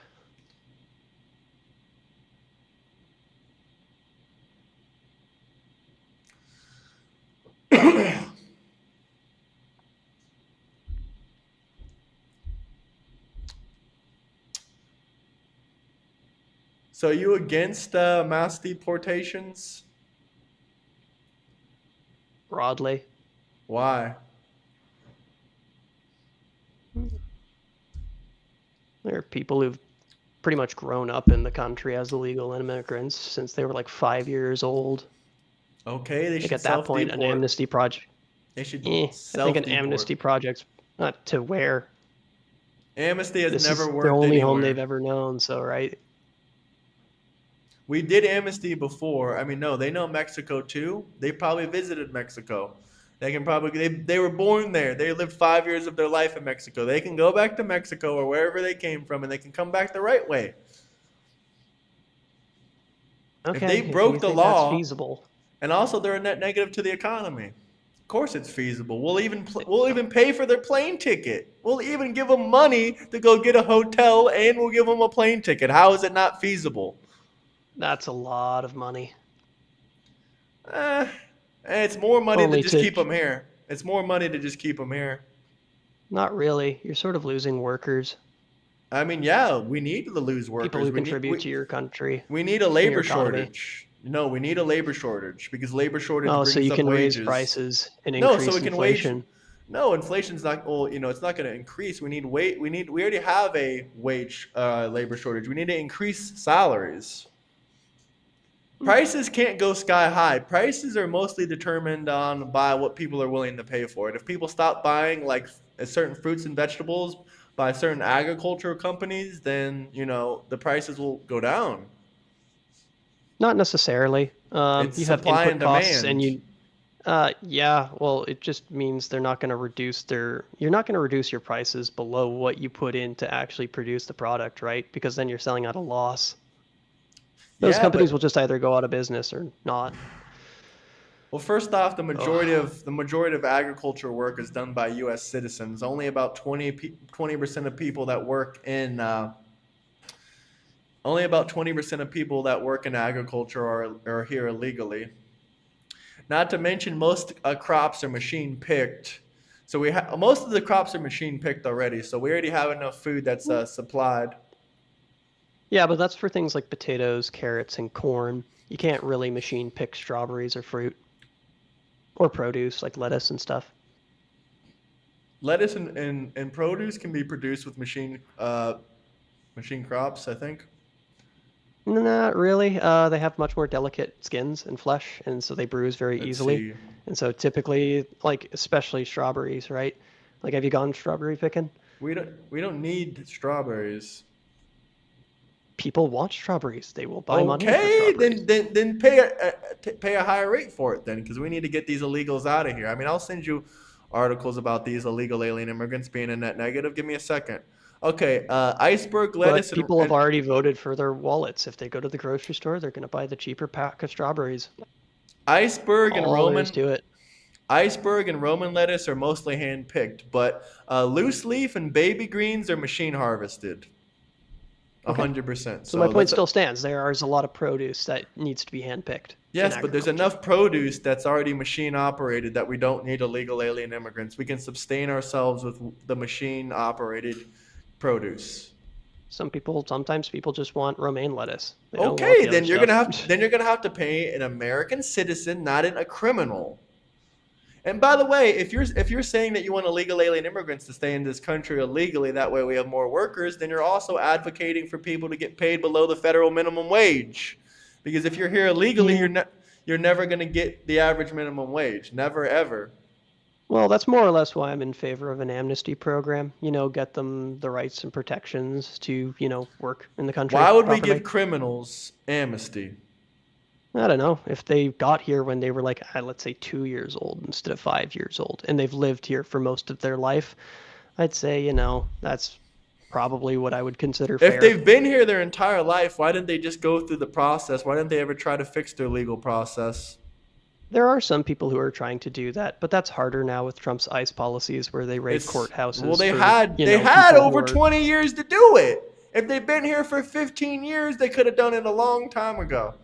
So are you against mass deportations? Broadly. Why? There are people who've pretty much grown up in the country as illegal immigrants since they were like 5 years old. Okay, they I think should at that point, an self-deport. amnesty project. They should I think an self-deport. amnesty project's not to where. Amnesty has This never is their worked only home they've anywhere. ever known, so right? We did amnesty before. I mean, no, they know Mexico too. They probably visited Mexico. They were born there. They lived 5 years of their life in Mexico. They can go back to Mexico or wherever they came from, and they can come back the right way. If they Okay, if you broke the think that's law, feasible. and also they're a net negative to the economy. Of course, it's feasible. We'll even pay for their plane ticket. We'll even give them money to go get a hotel, and we'll give them a plane ticket. How is it not feasible? That's a lot of money. Eh, it's more money to Only just to, keep them here. It's more money to just keep them here. not really. You're sort of losing workers, I mean, yeah, we need to lose people workers. who contribute to your country We need a and your labor economy. shortage. No, we need a labor shortage because labor shortage Oh, so brings you up can raise wages. prices and No, so increase we can wage. inflation. No, inflation's not. Well, it's not going to increase. We need wait. We need. We already have a wage labor shortage. We need to increase salaries. Hmm. Prices can't go sky high. Prices are mostly determined on by what people are willing to pay for it. If people stop buying like certain fruits and vegetables by certain agricultural companies, then the prices will go down. Not necessarily. It's You have supply input and costs, and demand. you yeah, well, it just means they're not going to reduce their. You're not going to reduce your prices below what you put in to actually produce the product, right? Because then you're selling at a loss. Those Yeah, companies will but just either go out of business or not. well, first off, Ugh. the majority of agriculture work is done by U.S. citizens. Only about 20% of people that work in only about 20% of people that work in agriculture are here illegally. Not to mention, most crops are machine picked. So most of the crops are machine picked already. So we already have enough food that's supplied. Yeah, but that's for things like potatoes, carrots, and corn. You can't really machine pick strawberries or fruit or produce like lettuce and stuff. Lettuce and produce can be produced with machine crops, I think. Not really. They have much more delicate skins and flesh, and so they bruise very Let's easily. see. And so typically, like especially strawberries, right? Like, have you gone strawberry picking? We don't need strawberries. People want strawberries. They will buy money for Okay, strawberries. then pay a higher rate for it then, because we need to get these illegals out of here. I mean, I'll send you articles about these illegal alien immigrants being a net negative. Give me a second. Okay, iceberg But lettuce people have and already voted for their wallets. If they go to the grocery store, they're going to buy the cheaper pack of strawberries. iceberg and All there is Roman to it. iceberg and Roman lettuce are mostly hand picked, but loose leaf and baby greens are machine harvested. Okay. 100%. So my So point let's still stands. There is a lot of produce that needs to be handpicked in yes, but there's agriculture. enough produce that's already machine operated that we don't need illegal alien immigrants. We can sustain ourselves with the machine operated produce. Sometimes people just want romaine lettuce. They don't want Okay, the other then you're gonna stuff. have to pay an American citizen, not a criminal. And by the way, if you're saying that you want illegal alien immigrants to stay in this country illegally, that way we have more workers, then you're also advocating for people to get paid below the federal minimum wage. Because if you're here illegally, Yeah. you're never going to get the average minimum wage. Never ever. Well, that's more or less why I'm in favor of an amnesty program. Get them the rights and protections to, work in the country Why would we give properly. criminals amnesty? I don't know. If they got here when they were like, let's say 2 years old instead of 5 years old, and they've lived here for most of their life, I'd say, that's probably what I would consider If fair. they've been here their entire life, why didn't they just go through the process? Why didn't they ever try to fix their legal process? There are some people who are trying to do that, but that's harder now with Trump's ICE policies where they raid It's well, courthouses they for, had they had people who over are. 20 years to do it. If they've been here for 15 years, they could have done it a long time ago.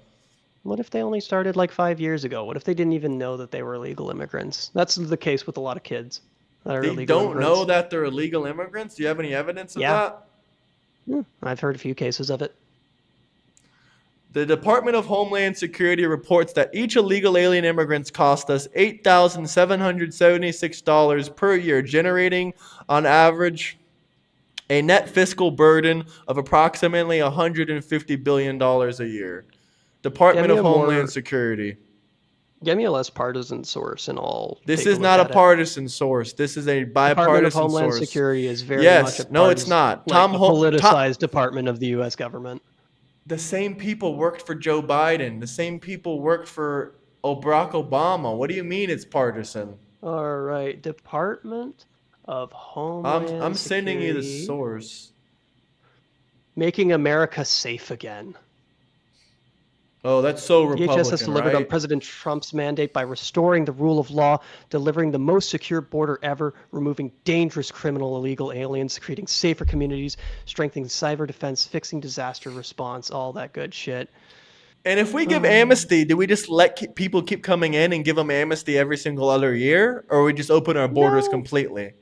What if they only started like 5 years ago? What if they didn't even know that they were illegal immigrants? That's the case with a lot of kids that are They illegal don't know immigrants. that they're illegal immigrants. Do you have any evidence of Yeah, that? I've heard a few cases of it. The Department of Homeland Security reports that each illegal alien immigrant cost us $8,776 per year, generating on average a net fiscal burden of approximately $150 billion a year. Get Department me of a Homeland more, Security. get me a less partisan source, and I'll This take a is look not a at it. partisan source. This is a Department of bipartisan Homeland source. Security is very much a Yes, no, it's partisan, not. like a politicized department of the U.S. government. The same people worked for Joe Biden. The same people worked for Barack Obama. What do you mean it's partisan? All right, Department of I'm Homeland sending you the Security, source. making America safe again. Oh, that's so DHS has Republican, delivered on right? President Trump's mandate by restoring the rule of law, delivering the most secure border ever, removing dangerous criminal illegal aliens, creating safer communities, strengthening cyber defense, fixing disaster response, all that good shit. And if we give Um, amnesty, do we just let people keep coming in and give them amnesty every single other year? Or we just open our borders no, completely?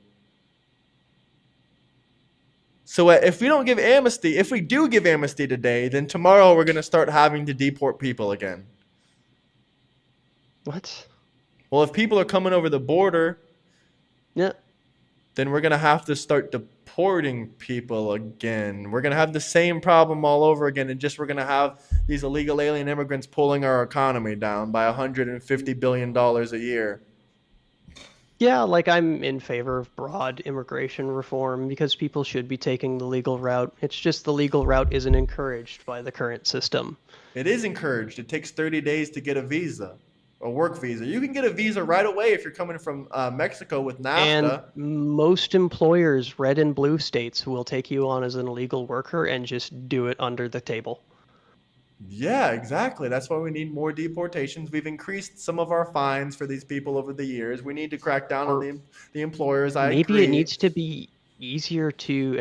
So if we don't give amnesty, if we do give amnesty today, then tomorrow we're going to start having to deport people again. what? Well, if people are coming over the border, Yeah, then we're going to have to start deporting people again. We're going to have the same problem all over again. And just we're going to have these illegal alien immigrants pulling our economy down by $150 billion a year. yeah, like I'm in favor of broad immigration reform because people should be taking the legal route. It's just the legal route isn't encouraged by the current system. It is encouraged. It takes 30 days to get a visa, a work visa. You can get a visa right away if you're coming from Mexico with And NAFTA. most employers, red and blue states, will take you on as an illegal worker and just do it under the table. Yeah, exactly. That's why we need more deportations. We've increased some of our fines for these people over the years. We need to crack down on Or the employers. I maybe it agree. needs to be easier to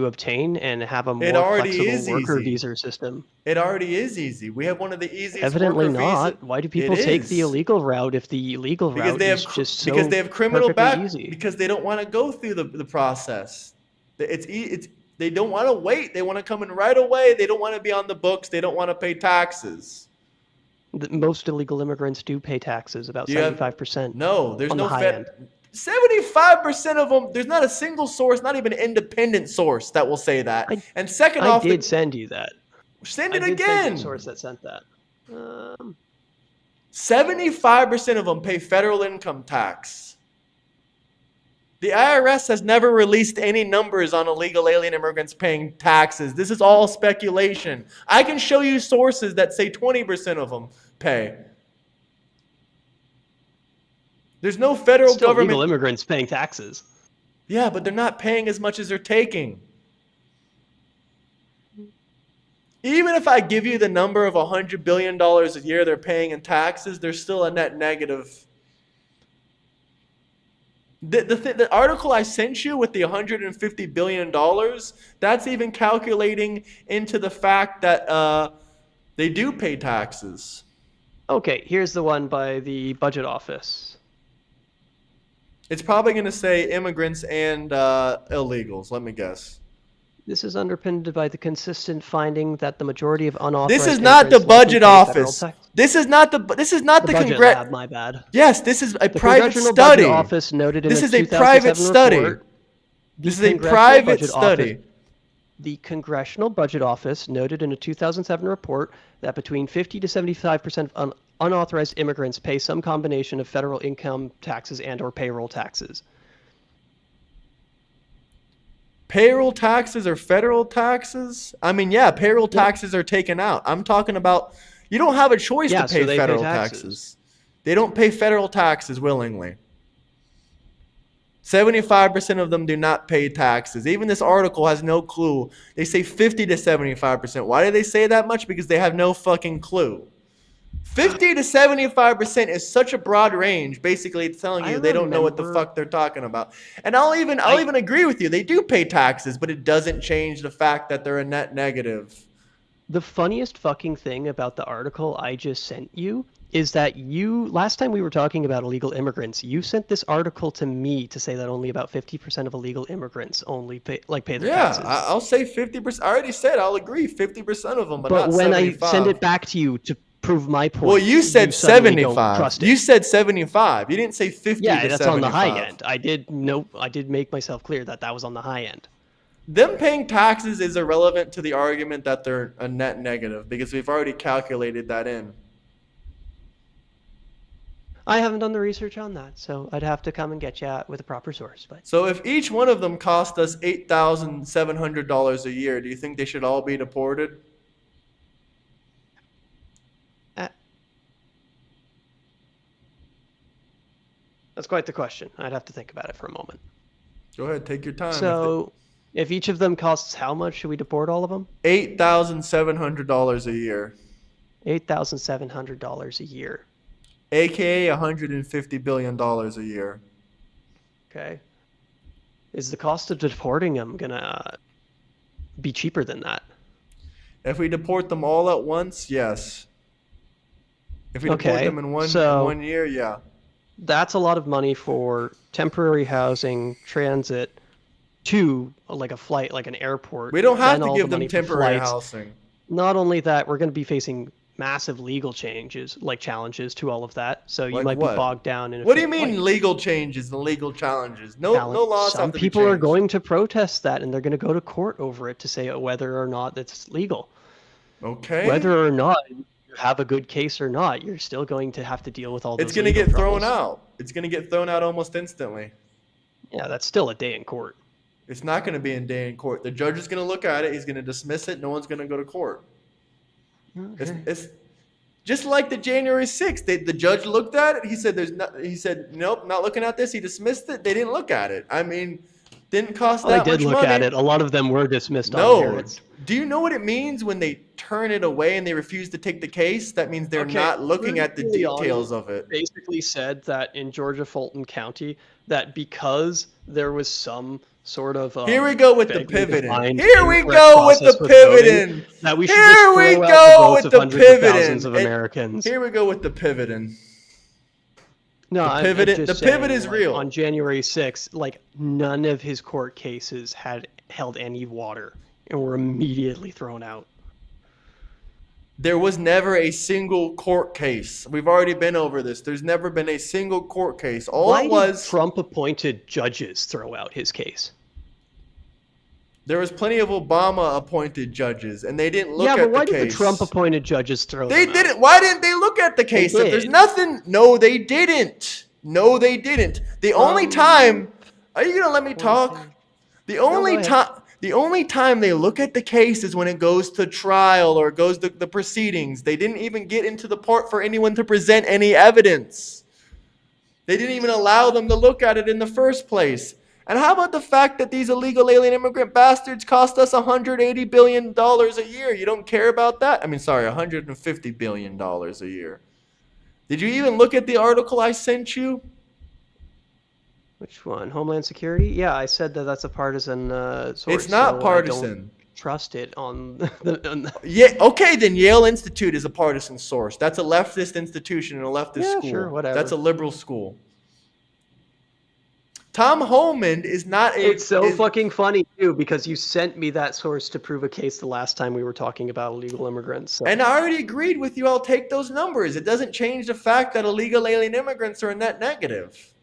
obtain and have a It more already flexible is worker easy. visa system. It already is easy. We have one of the easiest Evidently worker visas. not. Why do It people take the is illegal route if the illegal because route they is have just because so they have criminal perfectly back easy? because they don't want to go through the process. It's they don't want to wait. They want to come in right away. They don't want to be on the books. They don't want to pay taxes. Most illegal immigrants do pay taxes, about Do you have 75% no? There's on the no high Fed. end. 75% of them. There's not a single source, not even an independent source, that will say that. I And second I off, did send you that. Send I it did send you a again. source that sent that. 75% of them pay federal income tax. The IRS has never released any numbers on illegal alien immigrants paying taxes. This is all speculation. I can show you sources that say 20% of them pay. There's no federal Still legal government. immigrants paying taxes. Yeah, but they're not paying as much as they're taking. Even if I give you the number of $100 billion a year they're paying in taxes, there's still a net negative. The article I sent you with the $150 billion, that's even calculating into the fact that they do pay taxes. Okay, here's the one by the budget office. It's probably going to say immigrants and illegals, let me guess. This is underpinned by the consistent finding that the majority of unauthorized This is not the budget office. This is not the budget lab, my bad. Yes, this is a The private Congressional study. Budget Office noted in This a is a 2007 private study. report, This is a private study. The Congressional Budget Office noted in a 2007 report that between 50 to 75% of unauthorized immigrants pay some combination of federal income taxes and or payroll taxes. Payroll taxes or federal taxes? I mean, yeah, payroll taxes are taken out. I'm talking about you don't have a choice to pay federal taxes. They don't pay federal taxes willingly. 75% of them do not pay taxes. Even this article has no clue. They say 50 to 75%. Why do they say that much? Because they have no fucking clue. 50 to 75% is such a broad range. Basically, it's telling you they don't know what the fuck they're talking about. And I'll even agree with you. They do pay taxes, but it doesn't change the fact that they're a net negative. The funniest fucking thing about the article I just sent you is that last time we were talking about illegal immigrants, you sent this article to me to say that only about 50% of illegal immigrants only pay their taxes. Yeah, I'll say 50%. I already said I'll agree 50% of them, but not when 75. I send it back to you to prove my point, well, you said 75. You you said 75. You didn't say 50 yeah, to that's 75. on the high end. I did make myself clear that was on the high end. Them paying taxes is irrelevant to the argument that they're a net negative because we've already calculated that in. I haven't done the research on that, so I'd have to come and get you with a proper source. But so if each one of them cost us $8,700 a year, do you think they should all be deported? That's quite the question. I'd have to think about it for a moment. Go ahead, take your time. So, if each of them costs how much, should we deport all of them? $8,700 a year. $8,700 a year. AKA $150 billion a year. Okay. Is the cost of deporting them gonna be cheaper than that? If we deport them all at once, yes. If we deport them in one year, yeah. That's a lot of money for temporary housing, transit, to like a flight, like an airport. We don't have to give them temporary housing. Not only that, we're going to be facing massive legal challenges to all of that. So you might be bogged down in. What do you mean legal changes and legal challenges? No laws have to be changed. Some people are going to protest that, and they're going to go to court over it to say whether or not it's legal. Okay. Whether or not you have a good case or not, you're still going to have to deal with all those. It's going to get thrown out. It's going to get thrown out almost instantly. Yeah, that's still a day in court. It's not going to be a day in court. The judge is going to look at it. He's going to dismiss it. No one's going to go to court. Okay. It's just like the January 6th. The judge looked at it. He said, nope, not looking at this. He dismissed it. They didn't look at it. I mean, didn't cost that much money. They did look at it. A lot of them were dismissed on merits. Do you know what it means when they turn it away and they refuse to take the case? That means they're not looking at the details of it. Basically said that in Georgia Fulton County, that because there was some sort of here we go with the pivoting. Here we go with the pivoting. That we should just throw out the votes of hundreds of thousands of Americans. Here we go with the pivoting. No, the pivot is real. On January 6th, none of his court cases had held any water and were immediately thrown out. There was never a single court case. We've already been over this. There's never been a single court case. Why did Trump-appointed judges throw out his case? There was plenty of Obama appointed judges, and they didn't look Yeah, but at the why did the Trump case. appointed judges throw They them out? didn't. Why didn't they look at the They case? If there's did. nothing, no, they didn't. No, they didn't. The only From time, are you gonna let me what talk? they The No, go only ahead. time, the only time they look at the case is when it goes to trial or goes to the proceedings. They didn't even get into the part for anyone to present any evidence. They didn't even allow them to look at it in the first place. And how about the fact that these illegal alien immigrant bastards cost us $180 billion a year? You don't care about that? I mean, sorry, $150 billion a year. Did you even look at the article I sent you? Which one? Homeland Security? Yeah, I said that that's a partisan It's source, not so I don't partisan. trust it on Yeah, okay, then Yale Institute is a partisan source. That's a leftist institution and a leftist Yeah, sure, school. That's whatever. a liberal school. Tom Holman is not It's a so is fucking funny too because you sent me that source to prove a case the last time we were talking about illegal immigrants. So and I already agreed with you. I'll take those numbers. It doesn't change the fact that illegal alien immigrants are a net negative.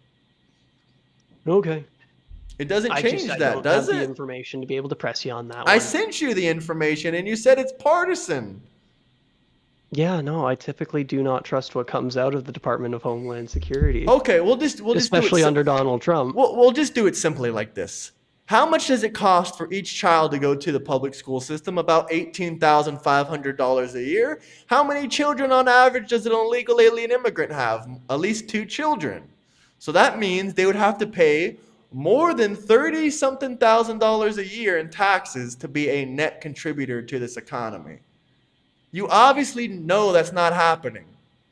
okay. It doesn't change I that, don't does have the it? information to be able to press you on that I one. sent you the information and you said it's partisan. Yeah, no, I typically do not trust what comes out of the Department of Homeland Security, Okay, we'll just do it. especially under Donald Trump. We'll just do it simply like this. How much does it cost for each child to go to the public school system? About $18,500 a year. How many children on average does an illegal alien immigrant have? At least 2 children. So that means they would have to pay more than 30 something thousand dollars a year in taxes to be a net contributor to this economy. You obviously know that's not happening.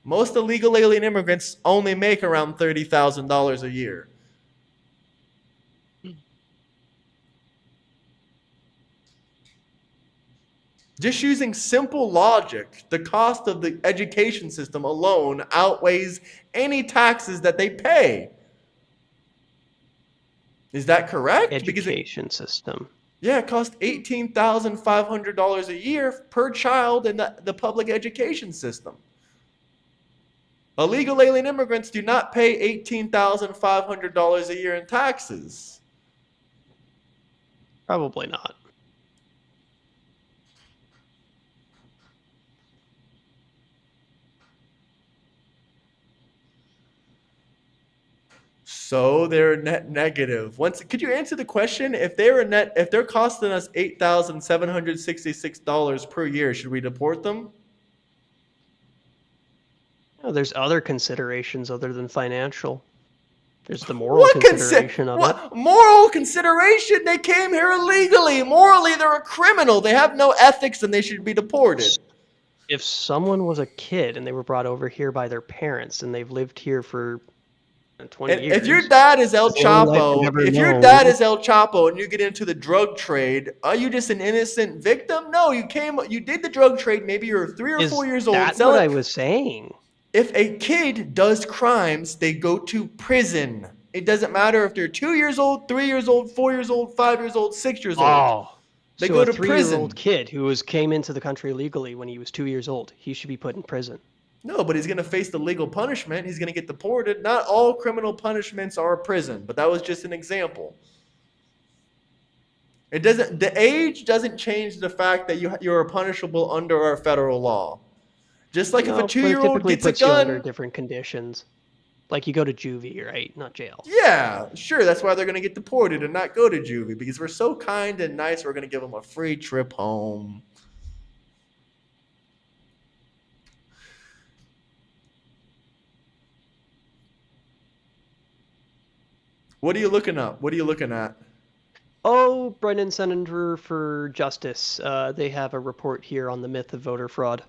Most illegal alien immigrants only make around $30,000 a year. Just using simple logic, the cost of the education system alone outweighs any taxes that they pay. Is that correct? Education system. Yeah, it costs $18,500 a year per child in the public education system. Illegal alien immigrants do not pay $18,500 a year in taxes. Probably not. So they're net negative. Once, could you answer the question? If they're costing us $8,766 per year, should we deport them? No, there's other considerations other than financial. There's the moral What consideration of it. what moral consideration? They came here illegally. Morally, they're a criminal. They have no ethics, and they should be deported. If someone was a kid and they were brought over here by their parents and they've lived here for 20 And if your years, dad is El it's the only life they've Chapo, ever if your known. dad is El Chapo and you get into the drug trade, are you just an innocent victim? No, you did the drug trade. Maybe you're 3 or 4 years Is old. that what Selling. I was saying? If a kid does crimes, they go to prison. It doesn't matter if they're 2 years old, 3 years old, 4 years old, 5 years old, 6 years old. Oh, They so go a to 3-year-old prison. kid who came into the country illegally when he was 2 years old, he should be put in prison. No, but he's going to face the legal punishment. He's going to get deported. Not all criminal punishments are prison, but that was just an example. It doesn't. The age doesn't change the fact that you are punishable under our federal law. Just like if a No, but it two-year-old typically gets a puts you under gun, different conditions. Like you go to juvie, right? Not jail. yeah, sure, that's why they're going to get deported and not go to juvie because we're so kind and nice. We're going to give them a free trip home. What are you looking up? What are you looking at? Oh, Brennan Senator for Justice. They have a report here on the myth of voter fraud.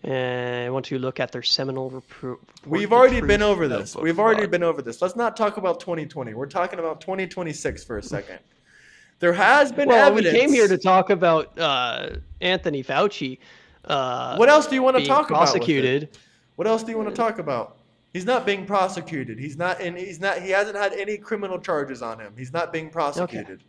And I want to look at their seminal report. We've already been over this. We've already been over this. Let's not talk about 2020. We're talking about 2026 for a second. There has been evidence. We came here to talk about Anthony Fauci. What else do you want to being talk prosecuted. about with it? What else do you want to talk about? He's not being prosecuted. He's not. He hasn't had any criminal charges on him. He's not being prosecuted. Okay.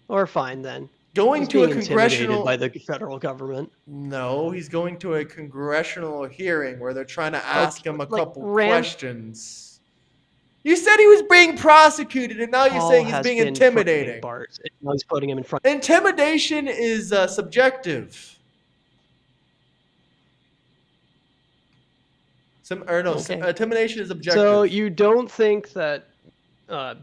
Or fine then. Going He's to a being congressional intimidated by the federal government. No, he's going to a congressional hearing where they're trying to ask him a couple questions. You said he was being prosecuted, and now you're Paul saying he's has being been intimidating. Bart, and now he's putting him in front. Intimidation is subjective. Intimidation is objective. So you don't think that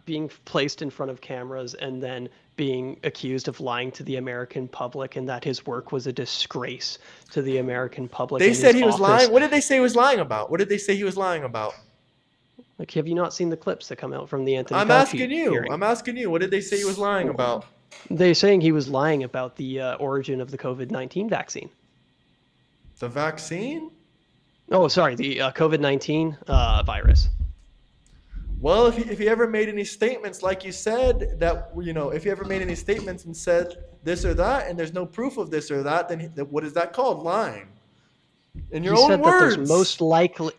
being placed in front of cameras and then being accused of lying to the American public and that his work was a disgrace to the American public? They said he was lying. What did they say he was lying about? What did they say he was lying about? Like, have you not seen the clips that come out from the Anthony Fauci hearing? I'm asking you. What did they say he was lying about? They're saying he was lying about the origin of the COVID-19 vaccine. The vaccine? Oh, sorry, the COVID-19 virus. Well, if he ever made any statements, like you said, that, you know, if he ever made any statements and said this or that, and there's no proof of this or that, then what is that called? Lying. In your own words.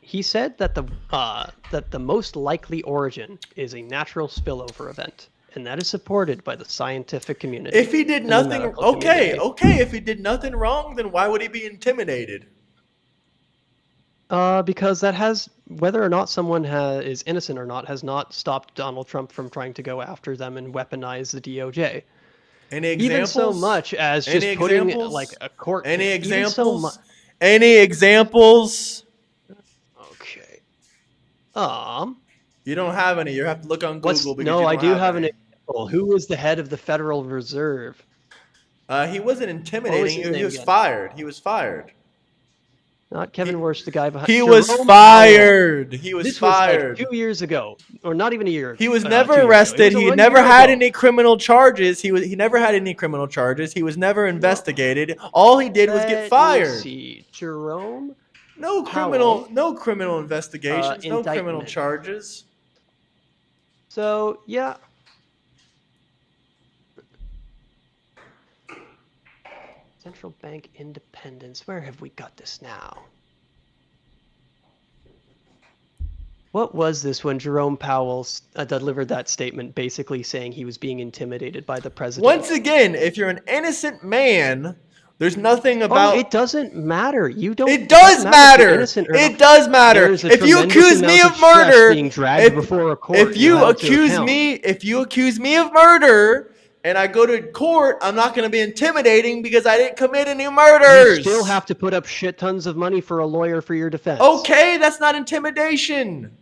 He said that the most likely origin is a natural spillover event, and that is supported by the scientific community. If he did nothing, okay, if he did nothing wrong, then why would he be intimidated? Because that has, whether or not someone is innocent or not, has not stopped Donald Trump from trying to go after them and weaponize the DOJ. Any examples? Even so much as just putting like a court. Any examples? Any examples? Okay. You don't have any. You have to look on Google. No, I do have an example. Who was the head of the Federal Reserve? He wasn't intimidating. He was fired. He was fired. Not Kevin Warsh, the guy behind. He was fired. He was fired. Was like 2 years ago, or not even a year. He was never arrested. He never had any criminal charges. He never had any criminal charges. He was never investigated. All he did was get fired. Let's see, Jerome. No criminal investigations. No criminal charges. So yeah. Central bank independence. Where have we got this now? What was this when Jerome Powell delivered that statement basically saying he was being intimidated by the president? Once again, if you're an innocent man, there's nothing about... it doesn't matter. You don't... It does matter. It does matter. If you accuse me of murder... If you accuse me of murder... and I go to court, I'm not going to be intimidating because I didn't commit any murders. You still have to put up shit tons of money for a lawyer for your defense. Okay, that's not intimidation.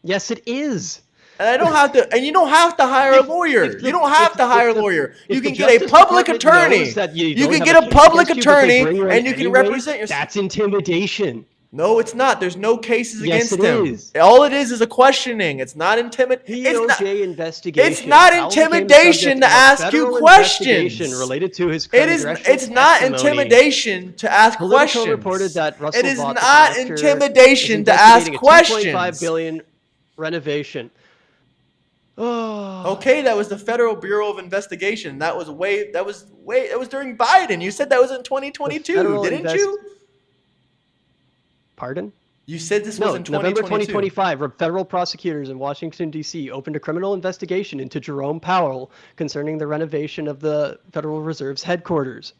Yes, it is. And I don't have to. And you don't have to hire a lawyer. You don't have to hire a lawyer. You can get a public attorney. You can get a public attorney, and you can represent yourself. That's intimidation. No, it's not. There's no cases against him. Is. All it is a questioning. It's not intimidation. It's not intimidation to ask you questions. Related to his it's not intimidation to ask questions. Reported that Russell it is not intimidation to ask questions. $2.5 billion renovation. Oh. Okay, that was the Federal Bureau of Investigation. That was during Biden. You said that was in 2022, didn't you? Pardon? You said this was in 2022. November 2025, federal prosecutors in Washington, D.C. opened a criminal investigation into Jerome Powell concerning the renovation of the Federal Reserve's headquarters.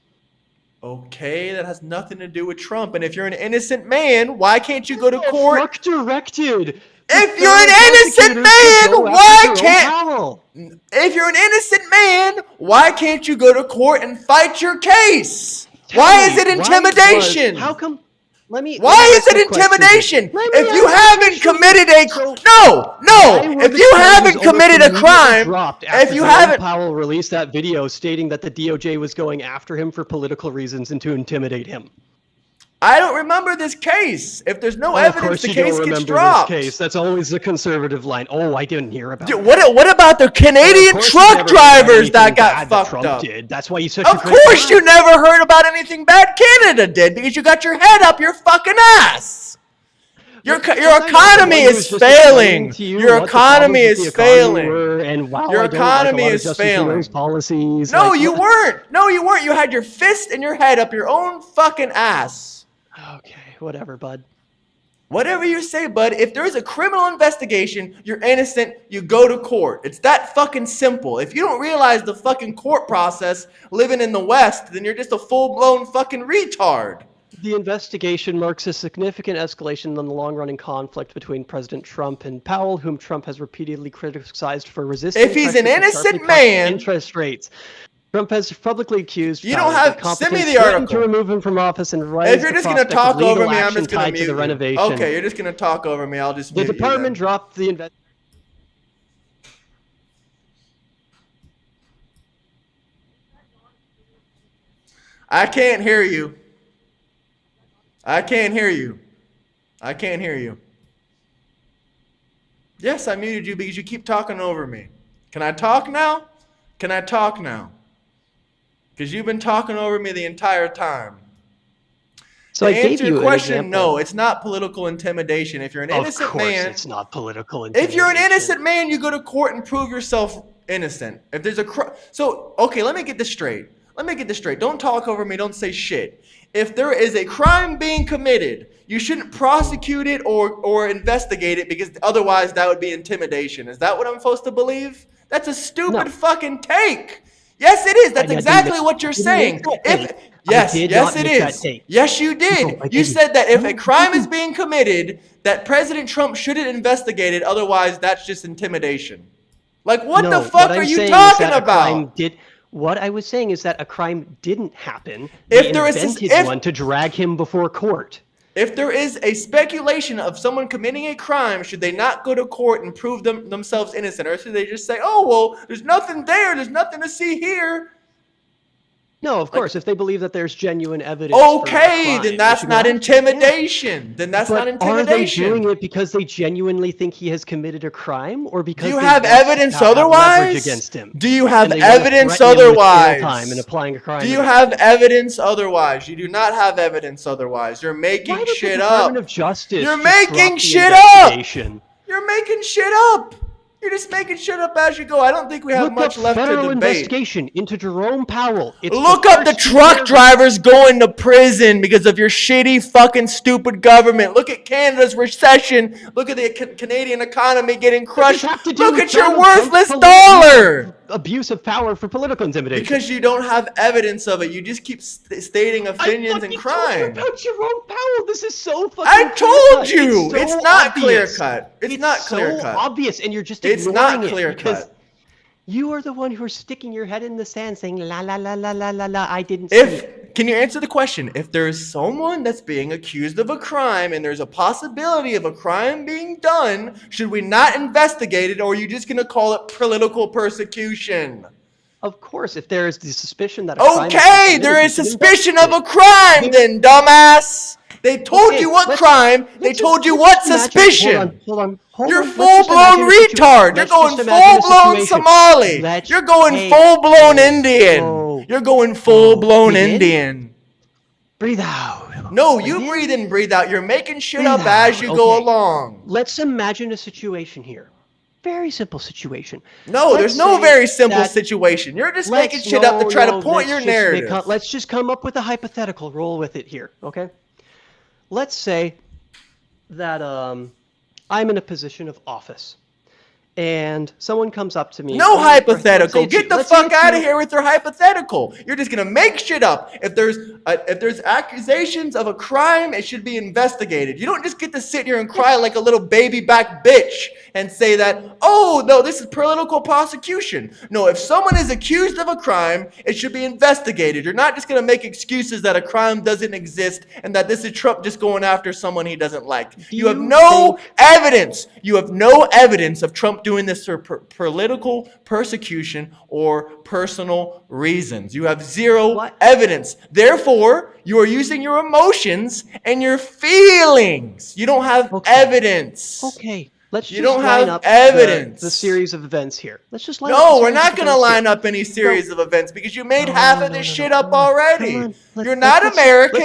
Okay, that has nothing to do with Trump. And if you're an innocent man, why can't you go to court? Fuck directed. If you're an innocent man, why can't... If you're an innocent man, why can't you go to court and fight your case? Why is it intimidation? How come... Why is it intimidation? If you haven't committed if you haven't committed a crime, if you haven't... Powell released that video stating that the DOJ was going after him for political reasons and to intimidate him. I don't remember this case. If there's no evidence, the case gets dropped. That's always the conservative line. Oh, I didn't hear about it. What about the Canadian truck drivers that got fucked up? That's why you said. Of course you never heard about anything bad Canada did because you got your head up your fucking ass. Your economy is failing. Your economy is failing. Your economy is failing. No, you weren't. No, you weren't. You had your fist and your head up your own fucking ass. Okay, whatever, bud. Whatever you say, bud. If there is a criminal investigation, you're innocent, you go to court. It's that fucking simple. If you don't realize the fucking court process living in the West, then you're just a full-blown fucking retard. The investigation marks a significant escalation in the long-running conflict between President Trump and Powell, whom Trump has repeatedly criticized for resisting If he's an pressure to sharply innocent cut man, interest rates. Trump has publicly accused you don't Powell of have. Send me incompetence, the threatened to article. remove him from office, and If raised you're the just gonna prospect of talk over legal me, I'm action just gonna tied to mute the you. renovation. Okay, you're just gonna talk over me. I'll just The mute you department then. dropped the investigation. I can't hear you. I can't hear you. I can't hear you. Yes, I muted you because you keep talking over me. Can I talk now? Can I talk now? Because you've been talking over me the entire time. So To I gave answer your you an question, example. no, it's not political intimidation. If you're an innocent Of course, man, it's not political intimidation. if you're an innocent man, you go to court and prove yourself innocent. If there's a so okay, let me get this straight. Let me get this straight. Don't talk over me. Don't say shit. If there is a crime being committed, you shouldn't prosecute it or investigate it because otherwise that would be intimidation. Is that what I'm supposed to believe? That's a stupid fucking take. Yes, it is. That's exactly what you're saying. Yes, it is. Yes, you did. You said that if a crime is being committed, that President Trump shouldn't investigate it. Otherwise, that's just intimidation. Like, what the fuck are you talking about? What I was saying is that a crime didn't happen. If there is one to drag him before court. If there is a speculation of someone committing a crime, should they not go to court and prove themselves innocent? Or should they just say, oh, well, there's nothing there. There's nothing to see here. No, of course, if they believe that there's genuine evidence. Okay, then that's not intimidation. Then that's not intimidation. Are they doing it because they genuinely think he has committed a crime, or because do you have evidence otherwise? Against him? Do you have evidence otherwise? And applying a crime. Do you have evidence otherwise? You do not have evidence otherwise. You're making shit up. You're making shit up. You're making shit up. You're just making shit up as you go. I don't think we have much left to debate. Federal investigation into Jerome Powell. Look up the truck drivers going to prison because of your shitty fucking stupid government. Look at Canada's recession. Look at the Canadian economy getting crushed. Look at your worthless dollar. Abuse of power for political intimidation. Because you don't have evidence of it. You just keep stating opinions and crime. About Jerome Powell. This is so fucking I told you. It's not clear cut. It's not clear cut. It's so obvious, and you're just it's not clear cut. You are the one who are sticking your head in the sand saying, la, la, la, la, la, la, la, I didn't see it. Can you answer the question? If there's someone that's being accused of a crime and there's a possibility of a crime being done, should we not investigate it, or are you just going to call it political persecution? Of course, if there is the suspicion that there is suspicion of a crime, then, dumbass. They told you what crime. They told you what suspicion. Hold on. You're full-blown retard. You're going full-blown Somali. You're going full-blown Indian. You're going full-blown Indian. Breathe out. No, you breathe in, breathe out. You're making shit up as you go along. Let's imagine a situation here. Very simple situation. No, there's no very simple situation. You're just making shit up to try to point your narrative. Let's just come up with a hypothetical. Roll with it here, okay? Let's say that I'm in a position of office, and someone comes up to me. No hypothetical. Get the fuck out of here with your hypothetical. You're just gonna make shit up. If there's accusations of a crime, it should be investigated. You don't just get to sit here and cry like a little baby back bitch and say that, oh, no, this is political prosecution. No, if someone is accused of a crime, it should be investigated. You're not just going to make excuses that a crime doesn't exist and that this is Trump just going after someone he doesn't like. You have no evidence. You have no evidence of Trump doing this for political persecution or personal reasons. You have zero evidence. Therefore, you are using your emotions and your feelings. You don't have evidence. Okay. Let's just line up evidence. The series of events here. Let's just line up. No, we're not going to line up any series of events because you made half of this shit up already. You're not American.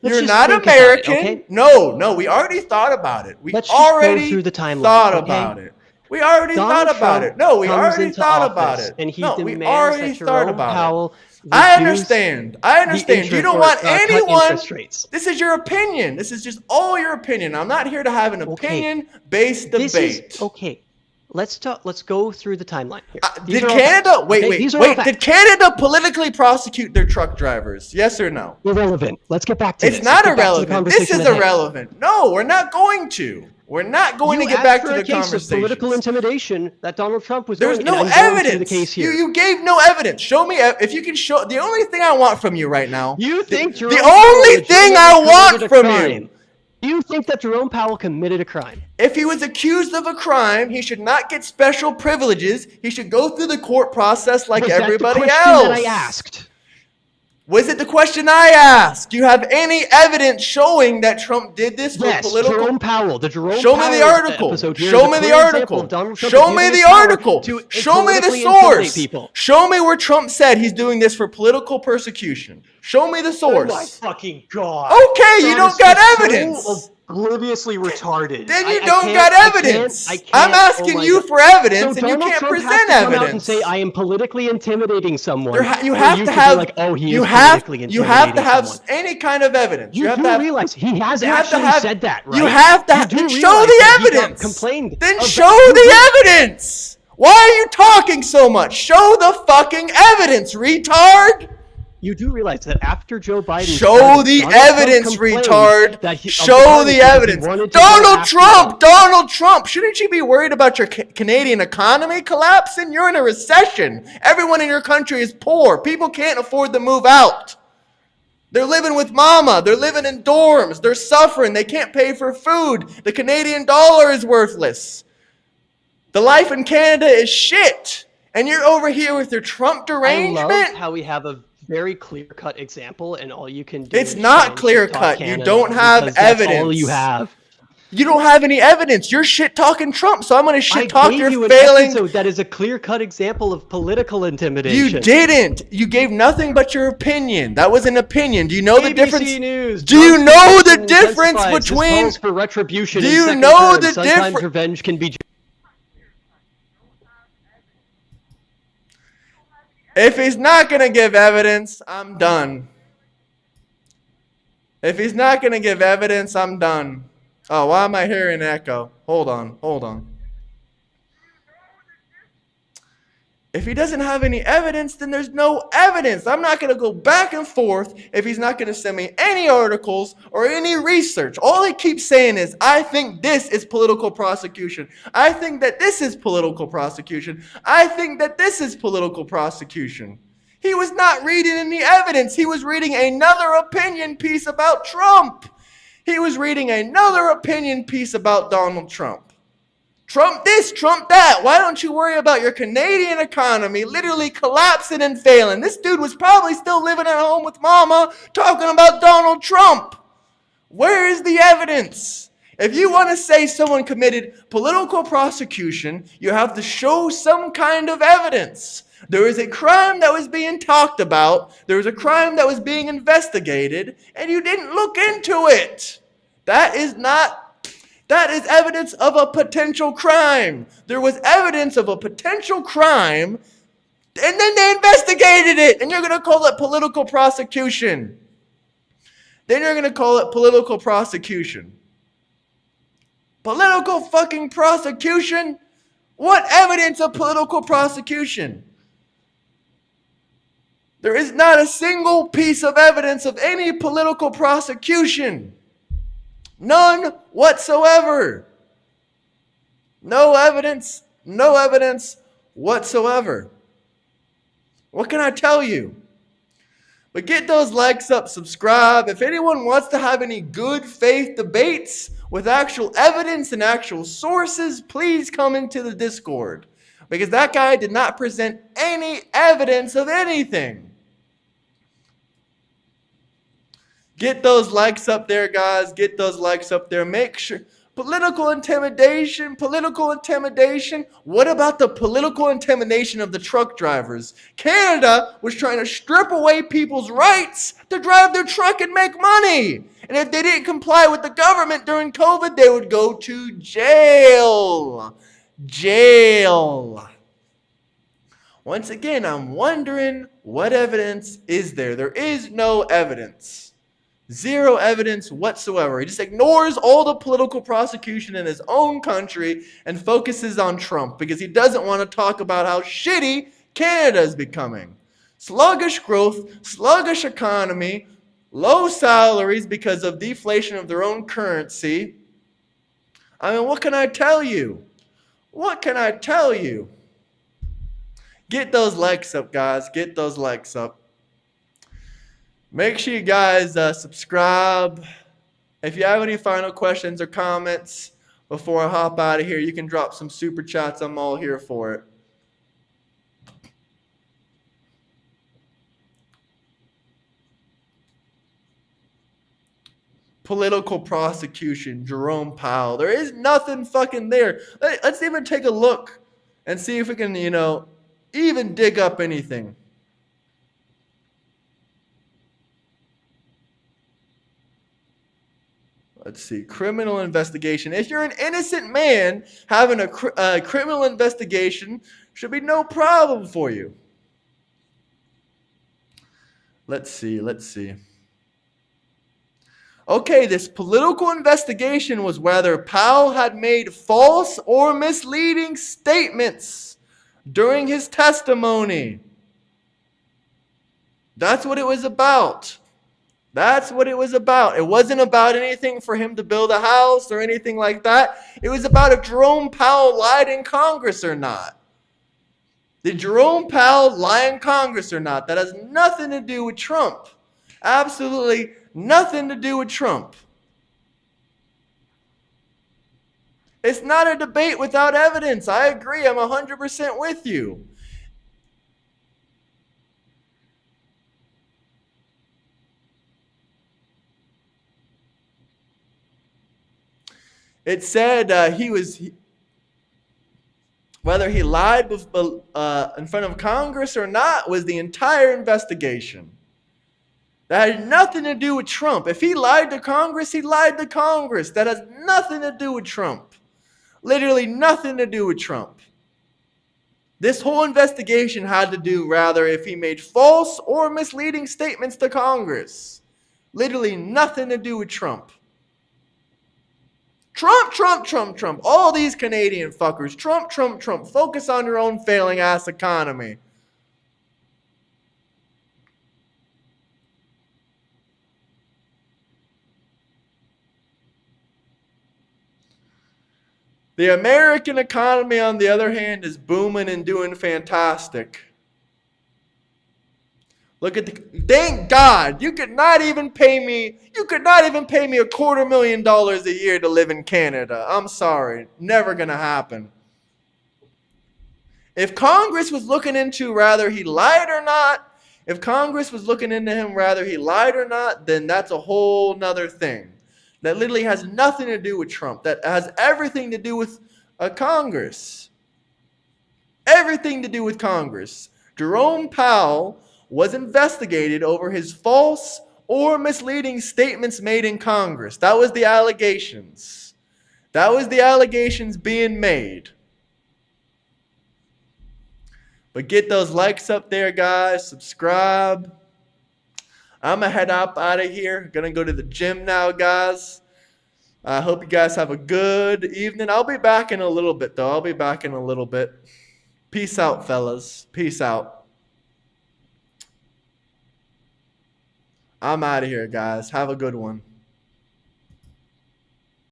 You're not American. No, we already thought about it. We already thought about it. We already thought about it. No, we already thought about it. No, we already thought about it. I understand. You don't want anyone. This is your opinion. This is just all your opinion. I'm not here to have an opinion-based debate. Let's go through the timeline here. Did Canada Did Canada politically prosecute their truck drivers? Yes or no? Irrelevant. Let's get back to this. It's not irrelevant. This is irrelevant. No, we're not going to. We're not going to get back to the conversation. Of political intimidation that Donald Trump was There's doing. No evidence. The case here. You gave no evidence. Show me if you can show. The only thing I want from you right now. You think the only thing I want from you. Do you think that Jerome Powell committed a crime? If he was accused of a crime, he should not get special privileges. He should go through the court process like everybody else. That I asked. Was it the question I asked? Do you have any evidence showing that Trump did this for political? Jerome Powell. The Jerome Show Powell me the article. Show me the article. Show me the article. Show me the source. Show me where Trump said he's doing this for political persecution. Show me the source. Oh my fucking God. Okay, you don't got evidence. So obliviously retarded. Then you don't got evidence. I'm asking you for evidence, and you can't present evidence. Come out and say I am politically intimidating someone. You have to have like, oh, you have to have any kind of evidence. You do realize he has actually said that, right? You have to show the evidence. Complained. Then show the evidence. Why are you talking so much? Show the fucking evidence, retard. You do realize that after Joe Biden... Show the evidence, retard! Show the evidence! Donald Trump! Shouldn't you be worried about your Canadian economy collapsing? You're in a recession. Everyone in your country is poor. People can't afford to move out. They're living with mama. They're living in dorms. They're suffering. They can't pay for food. The Canadian dollar is worthless. The life in Canada is shit. And you're over here with your Trump derangement? I love how we have a very clear-cut example, and all you can do it's not clear-cut. You don't have evidence. That's all you have. You don't have any evidence. You're shit-talking Trump, so I'm going to shit-talk your failing... I gave you an episode that is a clear-cut example of political intimidation. You didn't. You gave nothing but your opinion. That was an opinion. Do you know the difference? News. Do you know the difference between... Calls for retribution. Do you know the difference? Sometimes revenge can be... If he's not going to give evidence, I'm done. If he's not going to give evidence, I'm done. Oh, why am I hearing an echo? Hold on. If he doesn't have any evidence, then there's no evidence. I'm not going to go back and forth if he's not going to send me any articles or any research. All he keeps saying is, I think this is political prosecution. I think that this is political prosecution. I think that this is political prosecution. He was not reading any evidence. He was reading another opinion piece about Trump. He was reading another opinion piece about Donald Trump. Trump this, Trump that. Why don't you worry about your Canadian economy literally collapsing and failing? This dude was probably still living at home with mama talking about Donald Trump. Where is the evidence? If you want to say someone committed political prosecution, you have to show some kind of evidence. There is a crime that was being talked about. There was a crime that was being investigated, and you didn't look into it. That is evidence of a potential crime. There was evidence of a potential crime, and then they investigated it, and you're going to call it political prosecution. Political fucking prosecution? What evidence of political prosecution? There is not a single piece of evidence of any political prosecution. None whatsoever. No evidence whatsoever. What can I tell you? But get those likes up, subscribe. If anyone wants to have any good faith debates with actual evidence and actual sources, please come into the Discord. Because that guy did not present any evidence of anything. Get those likes up there, guys. Get those likes up there. Make sure. Political intimidation. What about the political intimidation of the truck drivers? Canada was trying to strip away people's rights to drive their truck and make money. And if they didn't comply with the government during COVID, they would go to jail. Once again, I'm wondering, what evidence is there? There is no evidence. Zero evidence whatsoever. He just ignores all the political prosecution in his own country and focuses on Trump because he doesn't want to talk about how shitty Canada is becoming. Sluggish growth, sluggish economy, low salaries because of deflation of their own currency. I mean, what can I tell you? What can I tell you? Get those likes up, guys. Get those likes up. Make sure you guys subscribe. If you have any final questions or comments before I hop out of here, you can drop some super chats. I'm all here for it. Political prosecution, Jerome Powell. There is nothing fucking there. Let's even take a look and see if we can, even dig up anything. Let's see. Criminal investigation. If you're an innocent man, having a criminal investigation should be no problem for you. Let's see. Okay, this political investigation was whether Powell had made false or misleading statements during his testimony. That's what it was about. That's what it was about. It wasn't about anything for him to build a house or anything like that. It was about if Jerome Powell lied in Congress or not. Did Jerome Powell lie in Congress or not? That has nothing to do with Trump. Absolutely nothing to do with Trump. It's not a debate without evidence. I agree. I'm 100% with you. It said whether he lied in front of Congress or not was the entire investigation. That had nothing to do with Trump. If he lied to Congress, he lied to Congress. That has nothing to do with Trump. Literally nothing to do with Trump. This whole investigation had to do rather if he made false or misleading statements to Congress. Literally nothing to do with Trump. Trump. All these Canadian fuckers. Trump. Focus on your own failing ass economy. The American economy, on the other hand, is booming and doing fantastic. Look at thank God, you could not even pay me $250,000 a year to live in Canada. I'm sorry. Never gonna happen. If Congress was looking into whether he lied or not, then that's a whole nother thing. That literally has nothing to do with Trump. That has everything to do with Congress. Everything to do with Congress. Jerome Powell was investigated over his false or misleading statements made in Congress. That was the allegations. That was the allegations being made. But get those likes up there, guys. Subscribe. I'm going to head up out of here. Going to go to the gym now, guys. I hope you guys have a good evening. I'll be back in a little bit, though. Peace out, fellas. Peace out. I'm out of here, guys. Have a good one.